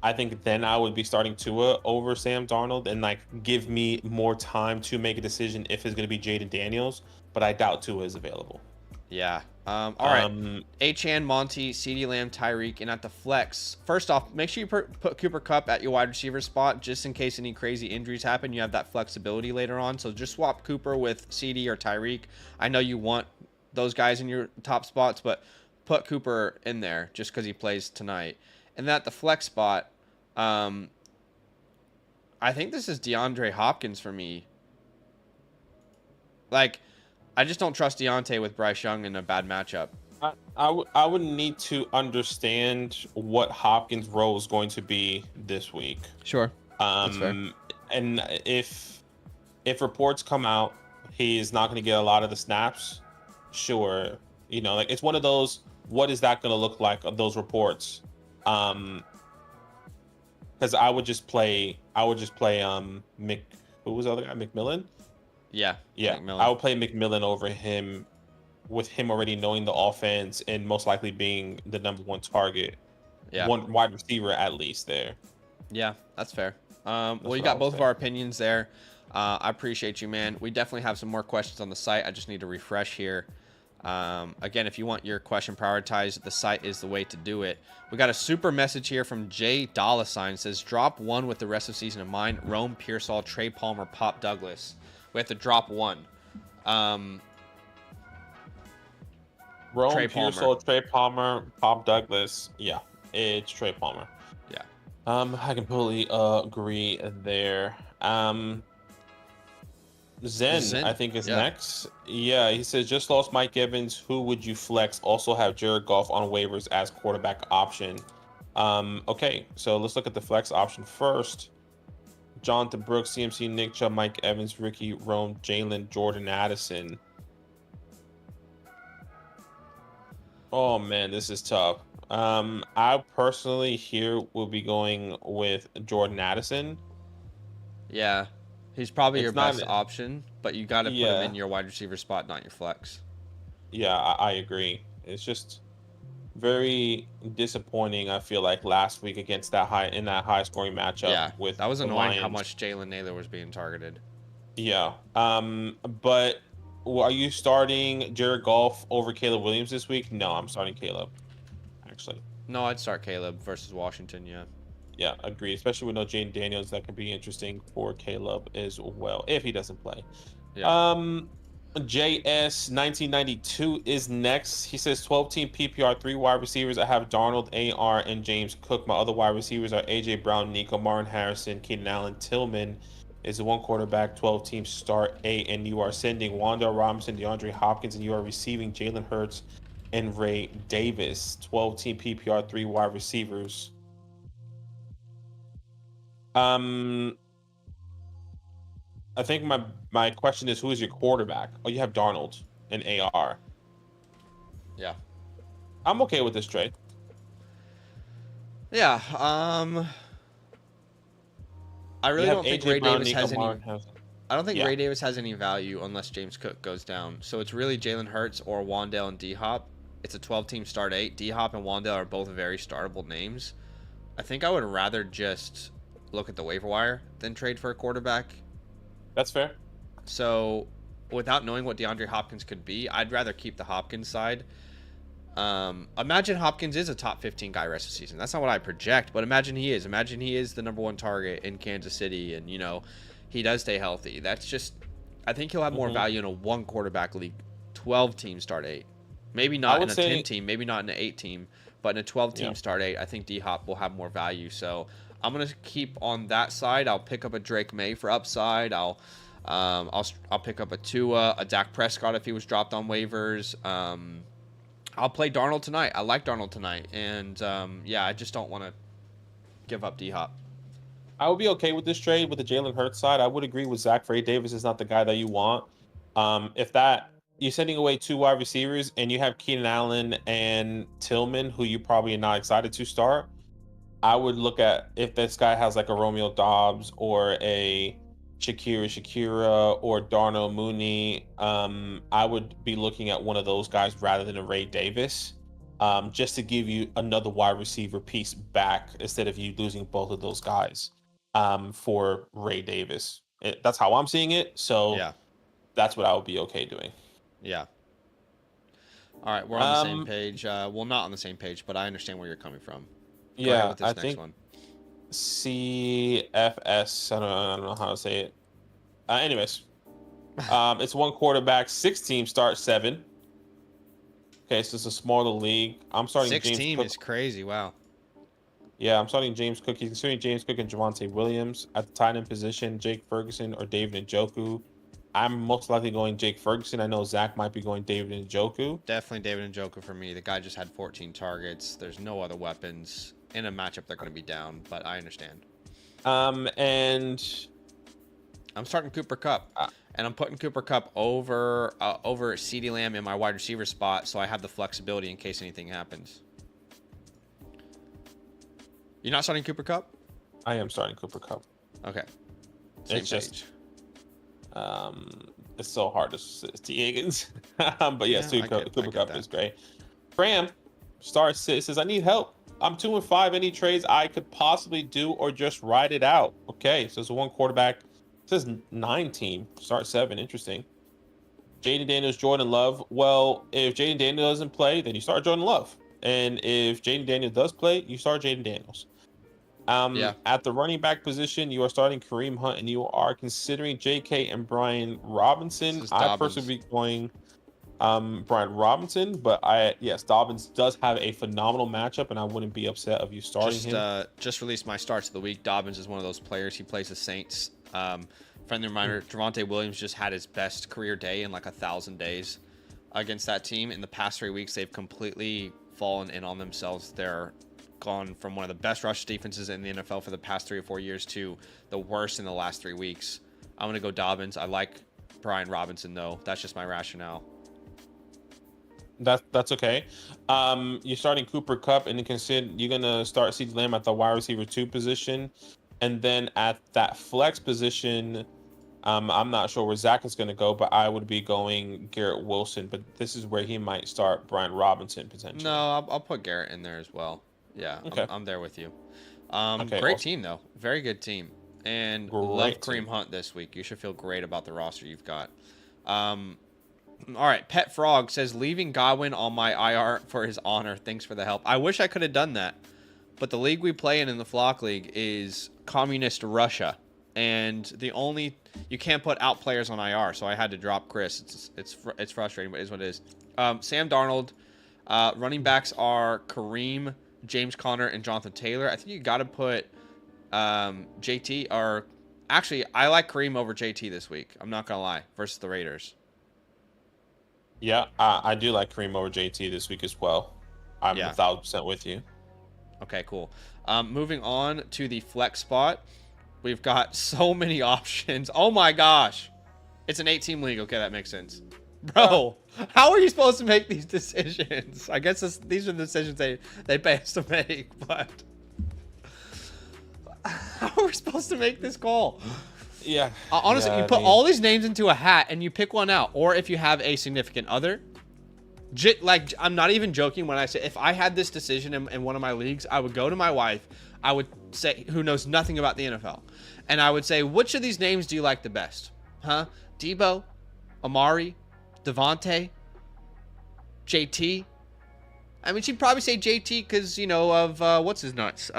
I think then I would be starting Tua over Sam Darnold and like give me more time to make a decision if it's gonna be Jaden Daniels. But I doubt Tua is available. Yeah. All right. Achane, Monty, CeeDee Lamb, Tyreek, and at the flex. First off, make sure you put Cooper Kupp at your wide receiver spot just in case any crazy injuries happen. You have that flexibility later on. So just swap Cooper with CeeDee or Tyreek. I know you want those guys in your top spots, but put Cooper in there just because he plays tonight. And then at the flex spot, I think this is DeAndre Hopkins for me. Like, I just don't trust Deontay with Bryce Young in a bad matchup. I would need to understand what Hopkins' role is going to be this week. Sure. That's fair. And if reports come out, he's not going to get a lot of the snaps. Sure, like it's one of those. What is that going to look like of those reports? Because I would just play. Who was the other guy? McMillan. Yeah. McMillan. I would play McMillan over him, with him already knowing the offense and most likely being the number one target. Yeah. One wide receiver at least there. Yeah, that's fair. Well, you got both of our opinions there. I appreciate you, man. We definitely have some more questions on the site. I just need to refresh here. Again, if you want your question prioritized, the site is the way to do it. We got a super message here from Jay $. Says, drop one with the rest of the season in mind. Rome, Pearsall, Trey Palmer, Pop Douglas. We have to drop one. Rome, Pearsall, Trey Palmer, Pop Douglas. Yeah, it's Trey Palmer. Yeah. I completely agree there. Zen, I think is next. Yeah, he says just lost Mike Evans. Who would you flex? Also have Jared Goff on waivers as quarterback option. Okay, so let's look at the flex option first. Jonathan Brooks, CMC, Nick Chubb, Mike Evans, Ricky Rome, Jalen, Jordan Addison. Oh man, this is tough. I personally here will be going with Jordan Addison. Yeah. He's probably your best option, but you got to put him in your wide receiver spot, not your flex. Yeah, I agree. It's just very disappointing. I feel like last week against that high scoring matchup. Yeah, with that was annoying Lions. how much Jalen Naylor was being targeted. Yeah. But are you starting Jared Goff over Caleb Williams this week? No, I'm starting Caleb. Actually. No, I'd start Caleb versus Washington. Yeah. Yeah, agree. Especially with no Jane Daniels, that could be interesting for Caleb as well if he doesn't play. Yeah. JS 1992 is next. He says 12-team PPR, 3 wide receivers. I have Darnold, AR, and James Cook. My other wide receivers are AJ Brown, Nico, Martin Harrison, Keenan Allen, Tillman is the 1 quarterback, 12-team start 8, and you are sending Wan'Dale Robinson, DeAndre Hopkins, and you are receiving Jalen Hurts and Ray Davis. 12-team PPR, 3 wide receivers. I think my question is, who is your quarterback? Oh, you have Darnold and AR. Yeah. I'm okay with this trade. Yeah. I really don't think Ray Davis has any. I don't think Ray Davis has any value unless James Cook goes down. So it's really Jalen Hurts or Wan'Dale and D-Hop. It's a 12-team start 8. D-Hop and Wan'Dale are both very startable names. I think I would rather just look at the waiver wire than trade for a quarterback. That's fair. So without knowing what DeAndre Hopkins could be, I'd rather keep the Hopkins side. Imagine Hopkins is a top 15 guy rest of the season. That's not what I project, but imagine he is. Imagine he is the number 1 target in Kansas City and, he does stay healthy. That's just, I think he'll have more value in a 1 quarterback league, 12-team start 8. Maybe not in a 10-team, maybe not in an 8-team, but in a 12-team start 8, I think D-Hop will have more value. So I'm going to keep on that side. I'll pick up a Drake May for upside. I'll pick up a Tua, a Dak Prescott if he was dropped on waivers. I'll play Darnold tonight. I like Darnold tonight. And, I just don't want to give up D-Hop. I would be okay with this trade with the Jalen Hurts side. I would agree with Zach. Ray Davis is not the guy that you want. If you're sending away 2 wide receivers and you have Keenan Allen and Tillman, who you probably are not excited to start, I would look at if this guy has like a Romeo Doubs or a Shakira or Darnell Mooney. I would be looking at one of those guys rather than a Ray Davis, just to give you another wide receiver piece back instead of you losing both of those guys for Ray Davis. That's how I'm seeing it. So that's what I would be okay doing. Yeah. All right, we're on the same page. Well, not on the same page, but I understand where you're coming from. Go ahead with this next one. CFS. I don't know how to say it. Anyways, it's 1 quarterback, 6-team start 7. Okay, so it's a smaller league. I'm starting 6-team is crazy. Wow. Yeah, I'm starting James Cook. He's considering James Cook and Javonte Williams at the tight end position. Jake Ferguson or David Njoku. I'm most likely going Jake Ferguson. I know Zach might be going David Njoku. Definitely David Njoku for me. The guy just had 14 targets. There's no other weapons. In a matchup, they're going to be down, but I understand. And I'm starting Cooper Kupp, and I'm putting Cooper Kupp over CeeDee Lamb in my wide receiver spot, so I have the flexibility in case anything happens. You're not starting Cooper Kupp? I am starting Cooper Kupp. Okay. It's just, it's so hard to see Higgins. But yes, Cooper Kupp is great. Fram, star says, I need help. I'm 2-5. Any trades I could possibly do or just ride it out? Okay, so it's a 1 quarterback. It says 9-team, start 7. Interesting. Jaden Daniels, Jordan Love. Well, if Jaden Daniels doesn't play, then you start Jordan Love. And if Jaden Daniels does play, you start Jaden Daniels. Yeah. At the running back position, you are starting Kareem Hunt and you are considering J.K. and Brian Robinson. I personally be going Brian Robinson, but Dobbins does have a phenomenal matchup, and I wouldn't be upset of you starting him. Just released my starts of the week. Dobbins is one of those players. He plays the Saints. Friendly reminder: Javonte Williams just had his best career day in like 1,000 days against that team. In the past 3 weeks, they've completely fallen in on themselves. They're gone from one of the best rush defenses in the NFL for the past 3 or 4 years to the worst in the last 3 weeks. I'm gonna go Dobbins. I like Brian Robinson though. That's just my rationale. That's okay. You're starting Cooper Kupp, and you're gonna start CeeDee Lamb at the wide receiver 2 position, and then at that flex position, I'm not sure where Zach is gonna go, but I would be going Garrett Wilson. But this is where he might start Brian Robinson potentially. No, I'll put Garrett in there as well. Yeah, okay. I'm there with you. Okay, great team though, very good team, and love Kareem Hunt this week. You should feel great about the roster you've got. All right, Pet Frog says, leaving Godwin on my IR for his honor. Thanks for the help. I wish I could have done that, but the league we play in the Flock League is Communist Russia, and you can't put out players on IR, so I had to drop Chris. It's frustrating, but it is what it is. Sam Darnold. Running backs are Kareem, James Conner, and Jonathan Taylor. I think you got to put JT, or actually, I like Kareem over JT this week. I'm not going to lie, versus the Raiders. Yeah, I do like Kareem over JT this week as well. I'm 1,000% with you. Okay, cool. Moving on to the flex spot. We've got so many options. Oh my gosh. It's an 8-team league. Okay, that makes sense. Bro, how are you supposed to make these decisions? I guess these are the decisions they pay us to make, but how are we supposed to make this call? Yeah. Honestly, you put all these names into a hat and you pick one out. Or if you have a significant other, like, I'm not even joking when I say, if I had this decision in one of my leagues, I would go to my wife, I would say, who knows nothing about the NFL, and I would say, which of these names do you like the best? Huh? Debo, Amari, Devontae, JT. I mean, she'd probably say JT because, of, what's his nuts?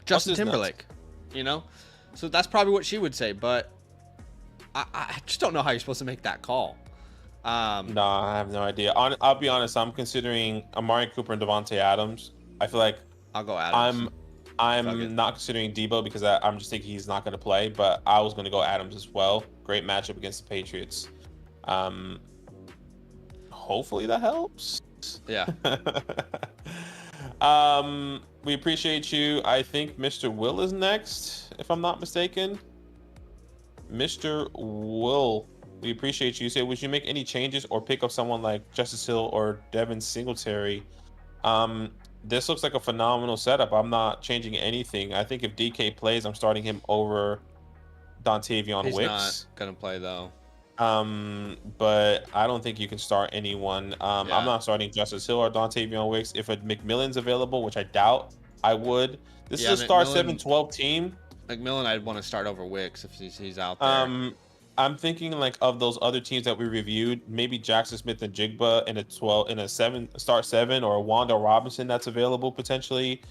Justin Timberlake. So that's probably what she would say, but I just don't know how you're supposed to make that call. No, I have no idea. I'll be honest, I'm considering Amari Cooper and Devontae Adams. I feel like I'll go Adams. I'm not considering Debo because I'm just thinking he's not going to play, but I was going to go Adams as well. Great matchup against the Patriots. Hopefully that helps. Yeah. We appreciate you. I think Mr. Will is next, if I'm not mistaken. Mr. Will, we appreciate you. Say, would you make any changes or pick up someone like Justice Hill or Devin Singletary? This looks like a phenomenal setup. I'm not changing anything. I think if DK plays, I'm starting him over Dontavion Wicks. He's not gonna play though. But I don't think you can start anyone. I'm not starting Justice Hill or Dontavion Wicks. If a McMillan's available, which I doubt I would. This is a star 7-12 team. McMillan, I'd want to start over Wicks if he's out there. I'm thinking like of those other teams that we reviewed, maybe Jackson Smith and Jigba in a 7 or a Wanda Robinson that's available potentially.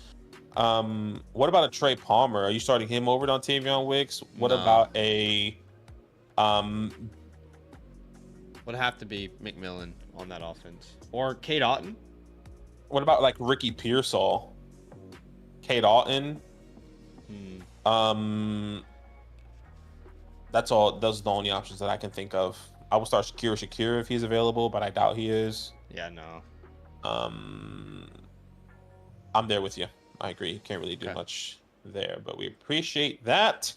What about a Trey Palmer? Are you starting him over Dontavion Wicks? What about a would have to be McMillan on that offense. Or Kate Otten. What about like Ricky Pearsall? Kate Otten. That's all. Those are the only options that I can think of. I will start Shakir if he's available, but I doubt he is. Yeah, no. I'm there with you. I agree. Can't really do much there, but we appreciate that.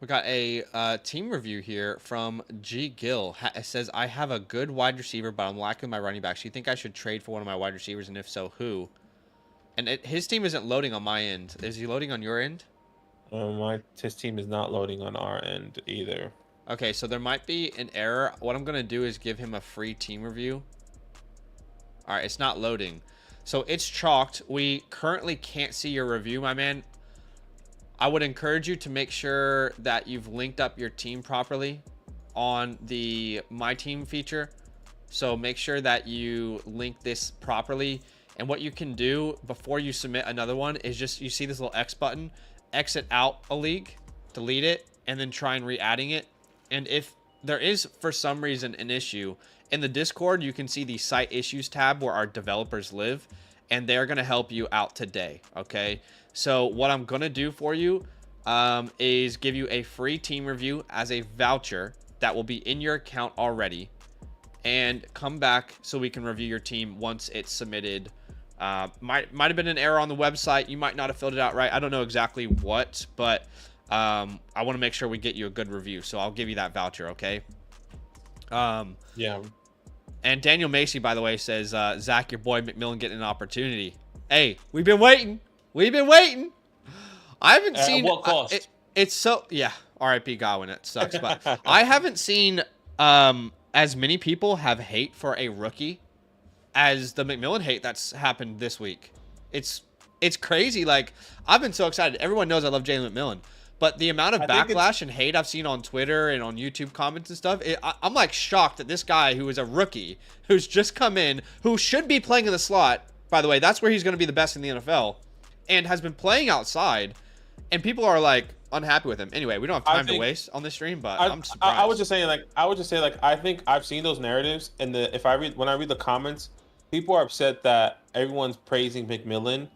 We got a team review here from G. Gill. It says, I have a good wide receiver, but I'm lacking my running backs. Do you think I should trade for one of my wide receivers? And if so, who? And his team isn't loading on my end. Is he loading on your end? His team is not loading on our end either. Okay, so there might be an error. What I'm going to do is give him a free team review. All right, it's not loading. So it's chalked. We currently can't see your review, my man. I would encourage you to make sure that you've linked up your team properly on the My Team feature. So make sure that you link this properly. And what you can do before you submit another one is just, you see this little X button, exit out a league, delete it, and then try and re-adding it. And if there is, for some reason, an issue, in the Discord, you can see the site issues tab where our developers live, and they're going to help you out today, okay? So what I'm going to do for you is give you a free team review as a voucher that will be in your account already, and come back so we can review your team once it's submitted. Might have been an error on the website. You might not have filled it out right. I don't know exactly what, but I want to make sure we get you a good review. So I'll give you that voucher, okay? Yeah. And Daniel Macy, by the way, says, Zach, your boy McMillan getting an opportunity. Hey, we've been waiting. We've been waiting. I haven't seen... At what cost? It's so... Yeah, RIP Godwin. It sucks. But I haven't seen as many people have hate for a rookie as the McMillan hate that's happened this week. It's crazy. Like, I've been so excited. Everyone knows I love Jalen McMillan. But the amount of backlash and hate I've seen on Twitter and on YouTube comments and stuff, I'm like shocked that this guy who is a rookie, who's just come in, who should be playing in the slot, by the way, that's where he's going to be the best in the NFL, and has been playing outside, and people are like unhappy with him. Anyway, we don't have time to waste on this stream, but I'm surprised. I was just saying, I think I've seen those narratives, and when I read the comments, people are upset that everyone's praising McMillan,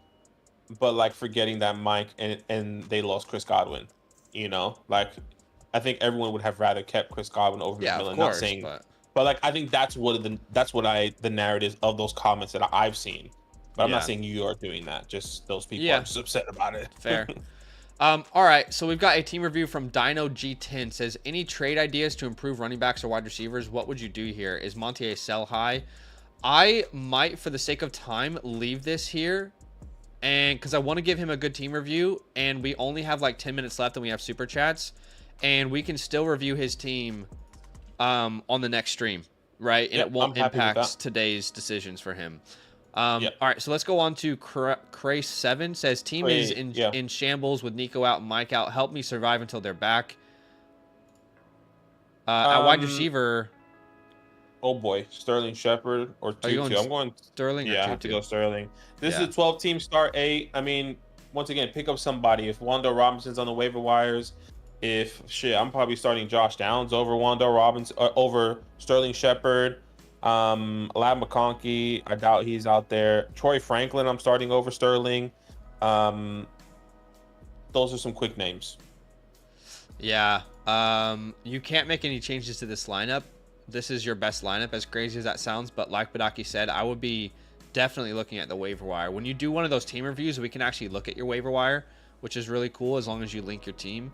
but like forgetting that Mike and they lost Chris Godwin. You know, like I think everyone would have rather kept Chris Godwin over McMillan. Not saying, but like I think that's what the narrative of those comments that I've seen. But I'm not saying you are doing that. Just those people are just upset about it. Fair. All right, so we've got a team review from Dino G10. Says, any trade ideas to improve running backs or wide receivers? What would you do here? Is Montier sell high? I might, for the sake of time, leave this here. And because I want to give him a good team review, and we only have like 10 minutes left and we have super chats, and we can still review his team on the next stream, right? And it won't impact today's decisions for him. All right, so let's go on to Cray7. Says, team is in shambles with Nico out and Mike out. Help me survive until they're back. At wide receiver... Oh boy, Sterling Shepard or Tutu. I'm going Sterling. Yeah, I have to go Sterling. This is a 12-team start 8. I mean, once again, pick up somebody. If Wando Robinson's on the waiver wires, I'm probably starting Josh Downs over Wando Robinson over Sterling Shepard. Lab McConkey, I doubt he's out there. Troy Franklin, I'm starting over Sterling. Those are some quick names. Yeah. You can't make any changes to this lineup. This is your best lineup, as crazy as that sounds, but like Badaki said, I would be definitely looking at the waiver wire. When you do one of those team reviews, we can actually look at your waiver wire, which is really cool as long as you link your team.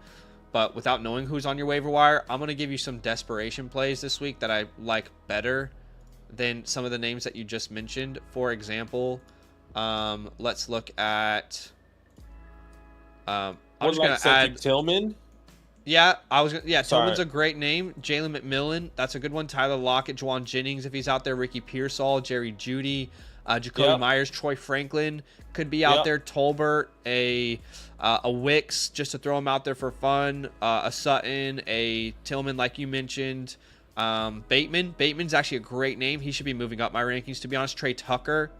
But without knowing who's on your waiver wire, I'm going to give you some desperation plays this week that I like better than some of the names that you just mentioned. For example, let's look at... I'm just going to add... Tillman? Yeah, Tillman's a great name. Jalen McMillan, that's a good one. Tyler Lockett, Juwan Jennings, if he's out there. Ricky Pearsall, Jerry Jeudy, Jacoby Myers, Troy Franklin could be out there. Tolbert, a Wicks, just to throw him out there for fun. A Sutton, a Tillman, like you mentioned. Bateman. Bateman's actually a great name. He should be moving up my rankings, to be honest. Trey Tucker.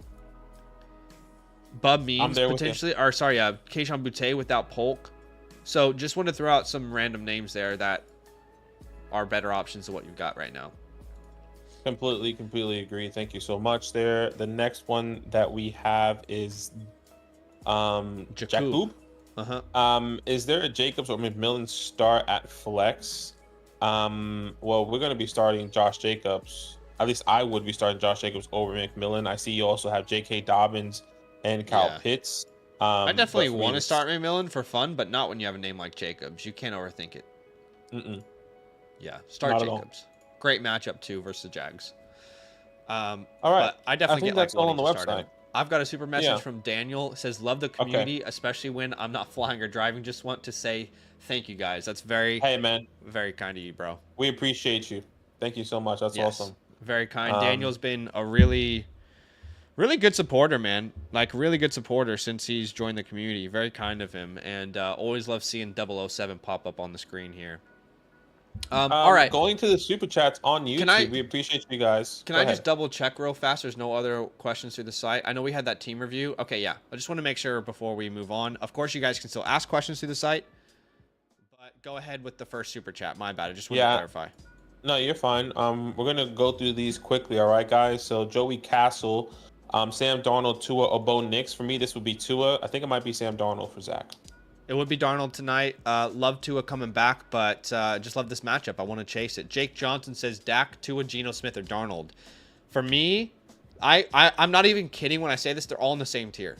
Bub Means, potentially. Or, sorry, Kayshon Boutte without Polk. So just want to throw out some random names there that are better options than what you've got right now. Completely agree. Thank you so much there. The next one that we have is Jakub. Is there a Jacobs or McMillan start at flex? Well, we're going to be starting Josh Jacobs. At least I would be starting Josh Jacobs over McMillan. I see you also have J.K. Dobbins and Kyle Pitts. I definitely want to start McMillan for fun, but not when you have a name like Jacobs. You can't overthink it. Yeah, start not Jacobs. Great matchup too versus the Jags. All right, but I definitely that's all on the website. I've got a super message from Daniel. It says, love the community, especially when I'm not flying or driving. Just want to say thank you guys. That's very very kind of you, bro. We appreciate you. Thank you so much. That's awesome. Very kind. Daniel's been a really good supporter, man. Like, really good supporter since he's joined the community. Very kind of him. And always love seeing 007 pop up on the screen here. All right. Going to the super chats on YouTube. I- We appreciate you guys. Can Go I ahead. just double check real fast? There's no other questions through the site. I know we had that team review. Okay, yeah. I just want to make sure before we move on. Of course, you guys can still ask questions through the site, but go ahead with the first super chat. My bad. I just want to clarify. No, you're fine. We're gonna go through these quickly, all right, guys. So Joey Castle, Sam Darnold, Tua, or Bo Nix. For me, this would be Tua. I think it might be Sam Darnold for Zach. It would be Darnold tonight. Love Tua coming back, but just love this matchup. I want to chase it. Jake Johnson says Dak, Tua, Geno Smith, or Darnold. For me, I'm not even kidding when I say this. They're all in the same tier.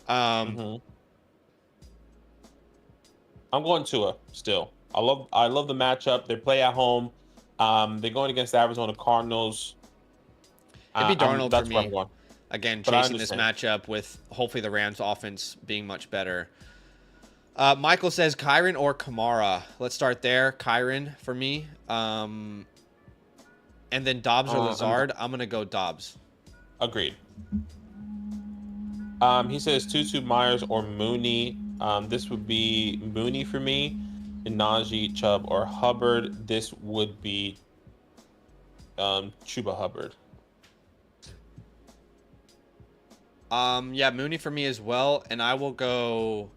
I'm going Tua still. I love the matchup. They play at home. They're going against the Arizona Cardinals. It'd be Darnold that's for where me. I'm going. Again, chasing this matchup with hopefully the Rams offense being much better. Michael says Kyren or Kamara. Let's start there. Kyren for me. And then Dobbs or Lazard. I'm going to go Dobbs. Agreed. He says Tutu, Myers, or Mooney. This would be Mooney for me. And Najee, Chubb, or Hubbard. This would be Chuba Hubbard. Yeah, Mooney for me as well. And I will go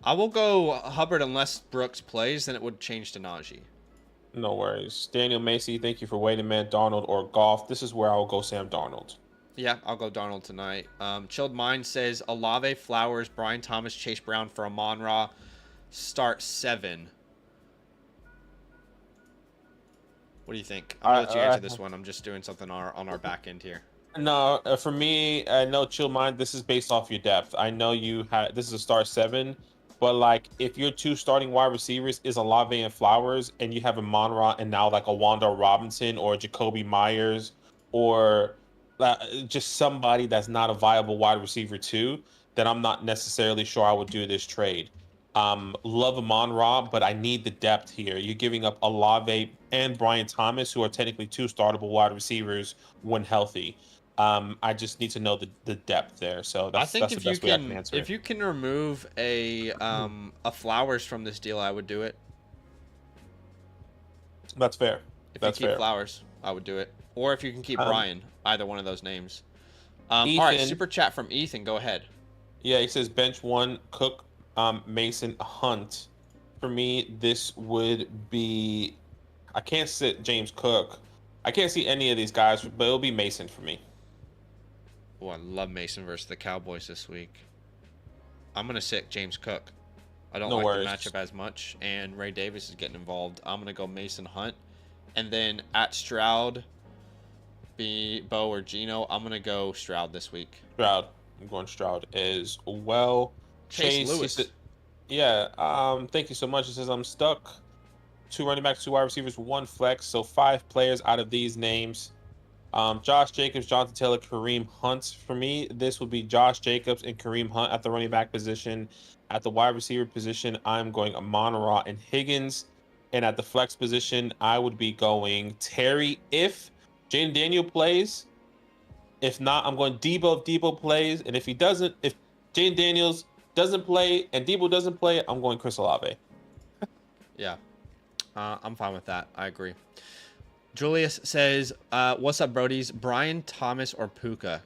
Hubbard unless Brooks plays, then it would change to Najee. No worries. Daniel Macy, thank you for waiting, man. Darnold or Goff. This is where I will go Sam Darnold. Yeah, I'll go Darnold tonight. Chilled Mind says Olave, Flowers, Brian Thomas, Chase Brown for Amon-Ra. Start 7. What do you think? I'm going to let you answer this one. I'm just doing something on our back end here. No, for me, I know Chill Mind, this is based off your depth. I know you had this is a start 7, but like if your 2 starting wide receivers is Olave and Flowers, and you have a Amon-Ra and now like a Wanda Robinson or Jacoby Myers or just somebody that's not a viable wide receiver too, then I'm not necessarily sure I would do this trade. Love Amon-Ra, but I need the depth here. You're giving up Olave and Brian Thomas, who are technically 2 startable wide receivers when healthy. I just need to know the depth there. So that's the best way I can answer it. If you can remove a Flowers from this deal, I would do it. That's fair. If you keep Flowers, I would do it. Or if you can keep Brian, either one of those names. All right, super chat from Ethan. Go ahead. Yeah, he says bench 1, Cook, Mason, Hunt. For me, this would be. I can't sit James Cook. I can't see any of these guys, but it'll be Mason for me. Oh, I love Mason versus the Cowboys this week. I'm going to sit James Cook. I don't like the matchup as much, and Ray Davis is getting involved. I'm going to go Mason Hunt. And then at Stroud, Bo or Geno, I'm going to go Stroud this week. Stroud. I'm going Stroud as well. Chase Lewis. Thank you so much. It says I'm stuck. 2 running backs, 2 wide receivers, 1 flex. So 5 players out of these names. Josh Jacobs, Jonathan Taylor, Kareem Hunt. For me, this would be Josh Jacobs and Kareem Hunt at the running back position. At the wide receiver position, I'm going Amon-Ra and Higgins. And at the flex position, I would be going Terry if Jayden Daniel plays. If not, I'm going Debo if Debo plays. And if Jayden Daniels doesn't play and Debo doesn't play, I'm going Chris Olave. Yeah. I'm fine with that. I agree. Julius says, what's up, Brodies? Brian Thomas or Puka?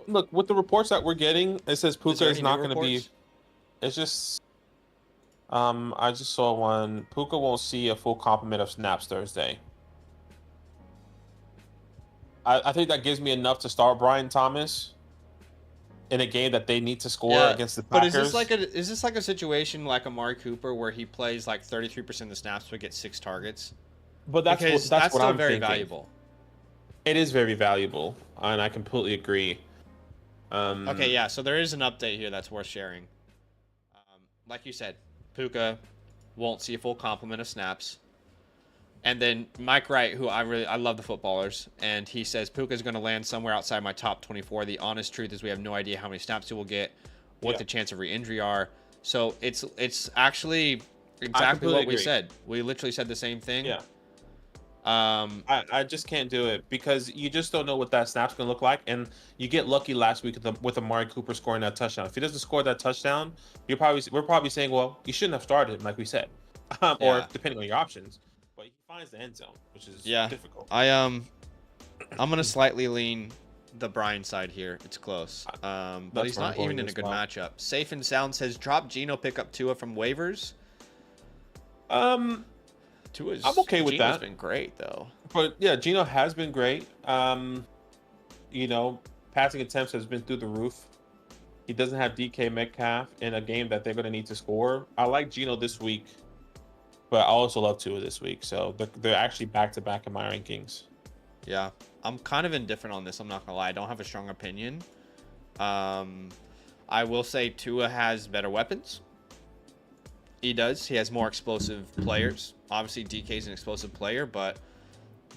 Look, with the reports that we're getting, it says Puka is not going to be. It's just. I just saw one. Puka won't see a full complement of snaps Thursday. I think that gives me enough to start Brian Thomas in a game that they need to score against the Packers. But is this like a situation like Amari Cooper where he plays like 33% of the snaps but gets 6 targets? But that's what still I'm very thinking. valuable. It is very valuable, and I completely agree. Okay, yeah. So there is an update here that's worth sharing. Like you said, Puka won't see a full complement of snaps. And then Mike Wright, who I love the footballers, and he says Puka's going to land somewhere outside my top 24. The honest truth is we have no idea how many snaps he will get, what the chance of re-injury are. So it's actually exactly what we said. We literally said the same thing. Yeah. I just can't do it because you just don't know what that snap's gonna look like, and you get lucky last week with Amari Cooper scoring that touchdown. If he doesn't score that touchdown, we're probably saying, well, you shouldn't have started him, like we said, or Yeah. depending on your options. But he finds the end zone, which is Yeah. difficult. I'm gonna slightly lean the Brian side here. It's close. But he's not even in a good matchup. Safe and Sound says drop Geno, pick up Tua from waivers. I'm okay with Geno's that. Been great though. But yeah, Geno has been great. You know, passing attempts has been through the roof. He doesn't have DK Metcalf in a game that they're going to need to score. I like Geno this week, but I also love Tua this week. So they're actually back to back in my rankings. Yeah, I'm kind of indifferent on this. I'm not gonna lie. I don't have a strong opinion. I will say Tua has better weapons. He does. He has more explosive players. Obviously, DK's an explosive player, but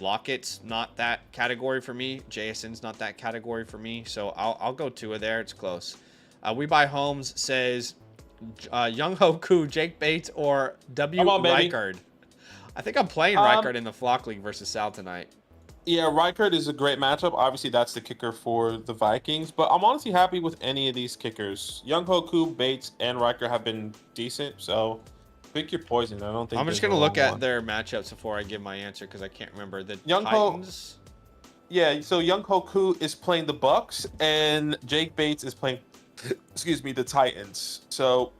Lockett's not that category for me. JSN's not that category for me. So I'll go Tua there. It's close. We Buy Homes says Young Hoku, Jake Bates, or W. Reichard. I think I'm playing Reichard in the Flock League versus Sal tonight. Yeah, Reichard is a great matchup. Obviously, that's the kicker for the Vikings, but I'm honestly happy with any of these kickers. Young Hoku, Bates, and Reichard have been decent, so pick your poison. I don't think I'm just going to look at their matchups before I give my answer because I can't remember. The Titans. Yeah, so Young Hoku is playing the Bucks, and Jake Bates is playing, the Titans. So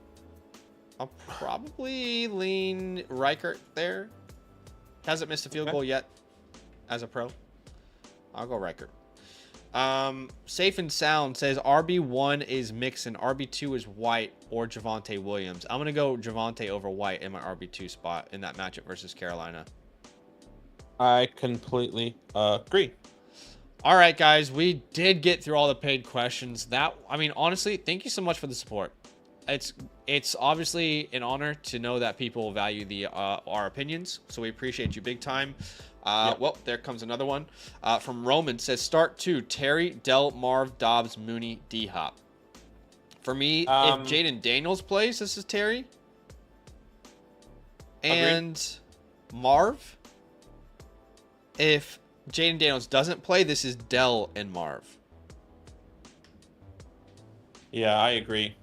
I'll probably lean Reichard there. Hasn't missed a field goal yet. As a pro, I'll go Reichard. Safe and Sound says RB1 is Mixon, RB2 is White or Javonte Williams. I'm gonna go Javonte over White in my RB2 spot in that matchup versus Carolina. I completely agree. All right, guys, we did get through all the paid questions. Honestly, thank you so much for the support. It's obviously an honor to know that people value our opinions, so we appreciate you big time. Well, there comes another one from Roman. Says start 2, Terry, Dell, Marv, Dobbs, Mooney, D-Hop. For me, if Jaden Daniels plays, this is Terry. And Marv. If Jaden Daniels doesn't play, this is Dell and Marv. Yeah, I agree.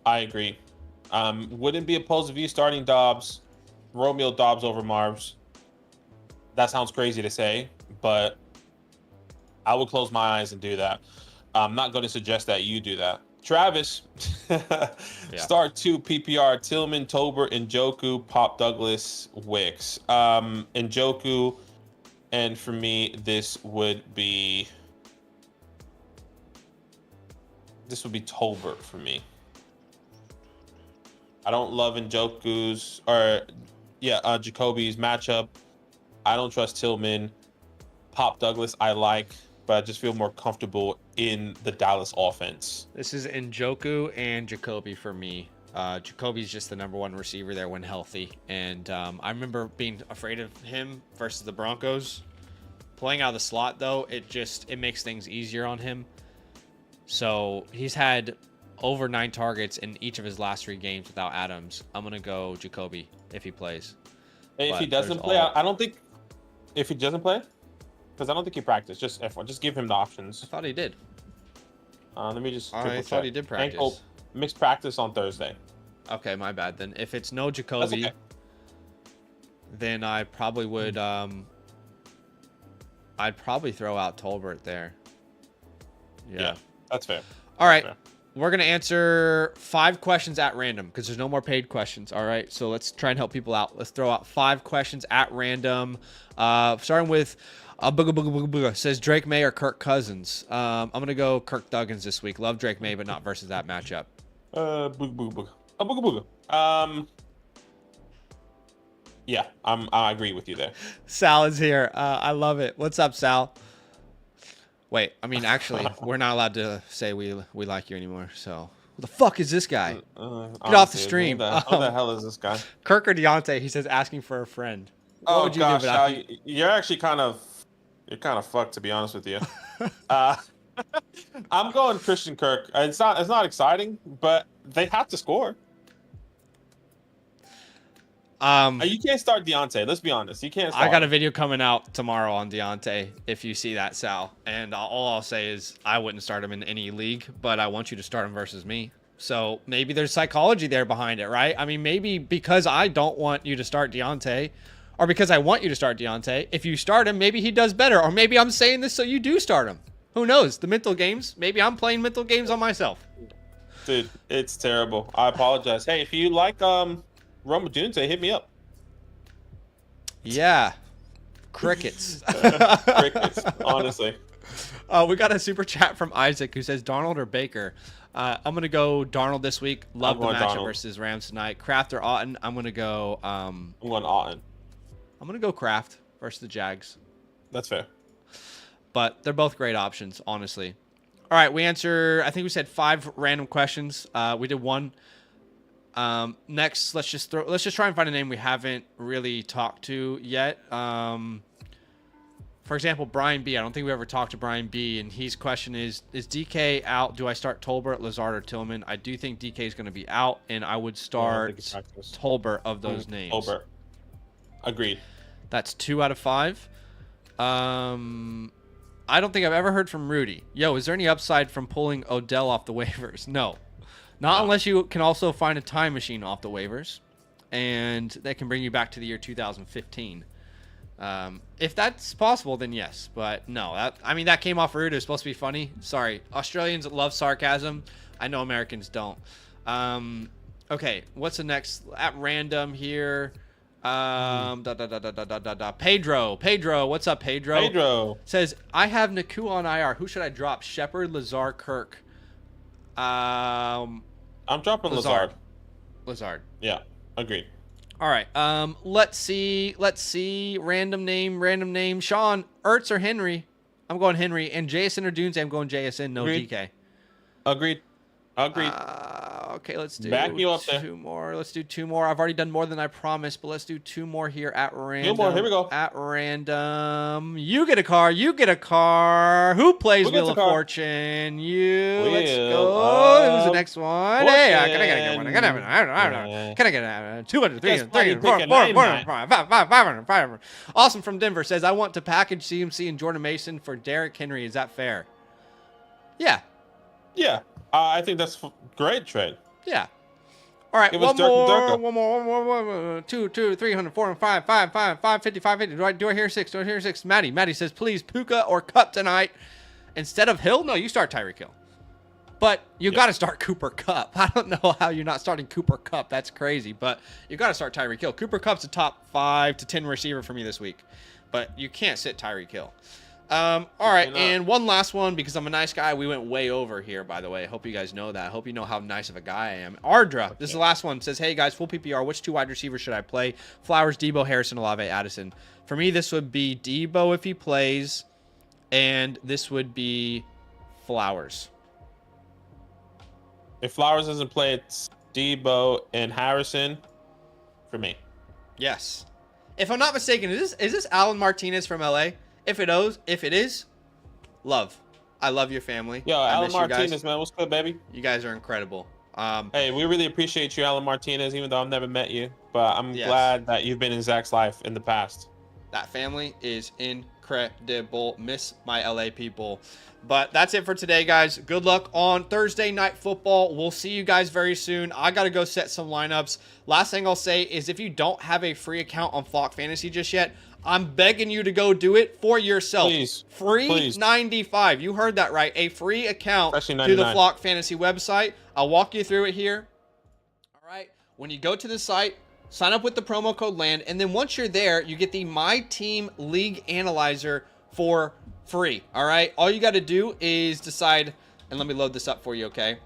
Wouldn't be opposed to you starting Romeo Dobbs over Marv's. That sounds crazy to say, but I would close my eyes and do that. I'm not going to suggest that you do that. Travis, start 2 PPR, Tillman, Tolbert, Njoku, Pop Douglas, Wicks. Njoku, and for me, this would be Tolbert for me. I don't love Jacoby's matchup. I don't trust Tillman. Pop Douglas, I like, but I just feel more comfortable in the Dallas offense. This is Njoku and Jacoby for me. Jacoby's just the number 1 receiver there when healthy. And I remember being afraid of him versus the Broncos. Playing out of the slot, though, it makes things easier on him. So he's had over 9 targets in each of his last 3 games without Adams. I'm going to go Jacoby if he plays. And if he doesn't play, I don't think... If he doesn't play? Because I don't think he practiced. Just F1. Just give him the options. I thought he did. Let me just I thought he did practice. Ankle, mixed practice on Thursday. Okay, my bad then. If it's no Jacoby, then I probably would... I'd probably throw out Tolbert there. Yeah, that's fair. All right. We're going to answer 5 questions at random because there's no more paid questions. All right. So let's try and help people out. Let's throw out 5 questions at random. Starting with says Drake May or Kirk Cousins. I'm going to go Kirk Duggins this week. Love Drake May, but not versus that matchup. Yeah, I agree with you there. Sal is here. I love it. What's up, Sal? Wait, actually, we're not allowed to say we like you anymore. So, who the fuck is this guy? Get off the stream. Who the hell is this guy? Kirk or Deontay? He says asking for a friend. What would you gosh, do Sal, you're actually kind of fucked, to be honest with you. I'm going Christian Kirk. It's not exciting, but they have to score. You can't start Deontay. Let's be honest. You can't start I got a video coming out tomorrow on Deontay, if you see that, Sal. And all I'll say is I wouldn't start him in any league, but I want you to start him versus me. So maybe there's psychology there behind it, right? I mean, maybe because I don't want you to start Deontay, or because I want you to start Deontay, if you start him, maybe he does better. Or maybe I'm saying this so you do start him. Who knows? The mental games. Maybe I'm playing mental games on myself. Dude, it's terrible. I apologize. Hey, if you like Rome Dunze, hit me up. Yeah. Crickets. Crickets, honestly. We got a super chat from Isaac who says Darnold or Baker. I'm going to go Darnold this week. Love the matchup versus Rams tonight. Kraft or Otton. I'm going to go... I'm going Otton. I'm going to go Kraft versus the Jags. That's fair. But they're both great options, honestly. All right, we answer... I think we said 5 random questions. We did 1. Next, let's just try and find a name we haven't really talked to yet. For example, Brian B. I don't think we ever talked to Brian B. And his question is DK out? Do I start Tolbert, Lazard, or Tillman? I do think DK is going to be out, and I would start Tolbert of those names. Tolbert. Agreed. That's 2 out of 5. I don't think I've ever heard from Rudy. Yo, is there any upside from pulling Odell off the waivers? No. Not unless you can also find a time machine off the waivers, and that can bring you back to the year 2015. If that's possible, then yes. But no, that came off rude. It was supposed to be funny. Sorry. Australians love sarcasm. I know Americans don't. Okay, what's the next? At random here. Pedro, what's up, Pedro? Pedro says, I have Naku on IR. Who should I drop? Shepard, Lazard, Kirk. I'm dropping Lazard. Yeah, agreed. All right. Let's see. Random name. Sean, Ertz or Henry? I'm going Henry. And Jason or Dunze? I'm going JSN. No Agreed. DK. Agreed. Okay, let's do Back you up there. 2 more. Let's do 2 more. I've already done more than I promised, but let's do 2 more here at random. 2 more. Here we go. At random. You get a car. Who plays Wheel of Fortune? Let's go. Who's the next one? Hey, can I get a good one? Can I get 200, 300, 400, 400, 500. Awesome from Denver says, I want to package CMC and Jordan Mason for Derrick Henry. Is that fair? Yeah. Yeah. I think that's great trade. Yeah. All right. One more. 2, 300, 400, 550, 550. Do I hear 6? Maddie says, please, Puka or Cup tonight instead of Hill. No, you start Tyreek Hill. But you got to start Cooper Kupp. I don't know how you're not starting Cooper Kupp. That's crazy. But you got to start Tyreek Hill. Cooper Kupp's a top 5 to 10 receiver for me this week. But you can't sit Tyreek Hill. All right, and one last one because I'm a nice guy. We went way over here, by the way. I hope you guys know that. I hope you know how nice of a guy I am. Ardra, this is the last one. Says, hey, guys, full PPR. Which 2 wide receivers should I play? Flowers, Debo, Harrison, Olave, Addison. For me, this would be Debo if he plays, and this would be Flowers. If Flowers doesn't play, it's Debo and Harrison for me. Yes. If I'm not mistaken, is this Alan Martinez from LA? If it is, love. I love your family. Yo, Alan Martinez, man. What's good, baby? You guys are incredible. Hey, we really appreciate you, Alan Martinez, even though I've never met you. But I'm glad that you've been in Zach's life in the past. That family is incredible. Miss my LA people. But that's it for today, guys. Good luck on Thursday Night Football. We'll see you guys very soon. I got to go set some lineups. Last thing I'll say is if you don't have a free account on Flock Fantasy just yet, I'm begging you to go do it for yourself. Please. Free please. $95. You heard that right. A free account through the Flock Fantasy website. I'll walk you through it here. All right. When you go to the site, sign up with the promo code LAND. And then once you're there, you get the My Team League Analyzer for free. All right. All you got to do is decide, and let me load this up for you, okay?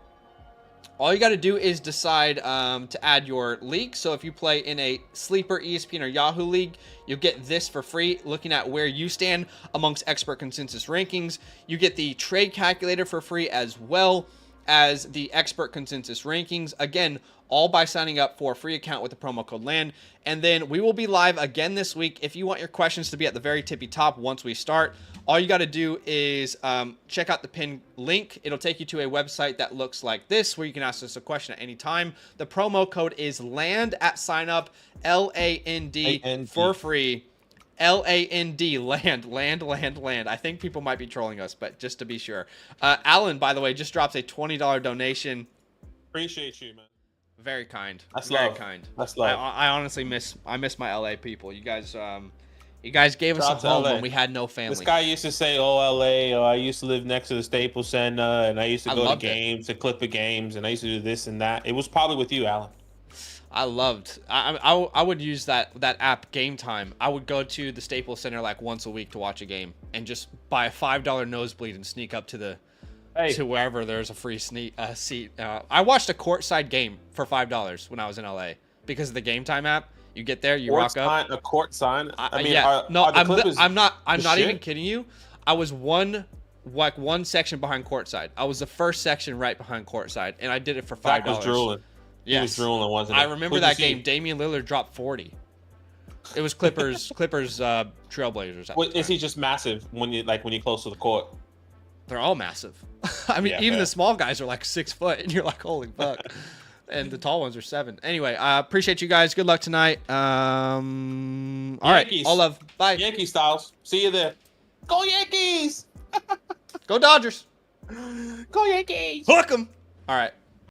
All you got to do is decide to add your league. So if you play in a Sleeper, ESPN, or Yahoo league, you'll get this for free, looking at where you stand amongst expert consensus rankings. You get the trade calculator for free as well. as the expert consensus rankings. Again, all by signing up for a free account with the promo code LAND. And then we will be live again this week. If you want your questions to be at the very tippy top once we start, all you got to do is check out the pinned link. It'll take you to a website that looks like this, where you can ask us a question at any time. The promo code is LAND at sign up, LAND for free. LAND, land. I think people might be trolling us, but just to be sure. Alan, by the way, just drops a $20 donation. Appreciate you, man. Very kind. That's very love. kind. That's love. I honestly miss my LA people. You guys gave us a home when we had no family. This guy used to say, "Oh, LA, I used to live next to the Staples Center, and I used to go to games, to Clipper games, and I used to do this and that." It was probably with you, Alan. I would use that app Game Time. I would go to the Staples Center like once a week to watch a game and just buy a $5 nosebleed and sneak up to wherever there's a free seat. I watched a courtside game for $5 when I was in LA because of the Game Time app. You get there, you rock up. A court sign. I mean, yeah. I'm not even shit? kidding you. I was one section behind courtside. I was the first section right behind courtside, and I did it for $5. Zach was drooling. Yes. He was drooling, wasn't it? I remember that game. Damian Lillard dropped 40. It was Clippers Trailblazers. Is he just massive when you close to the court? They're all massive. I mean, even the small guys are like 6 foot, and you're like, holy fuck. And the tall ones are 7. Anyway, I appreciate you guys. Good luck tonight. All right, all love. Bye. Yankee Styles. See you there. Go Yankees! Go Dodgers. Go Yankees! Hook 'em. All right.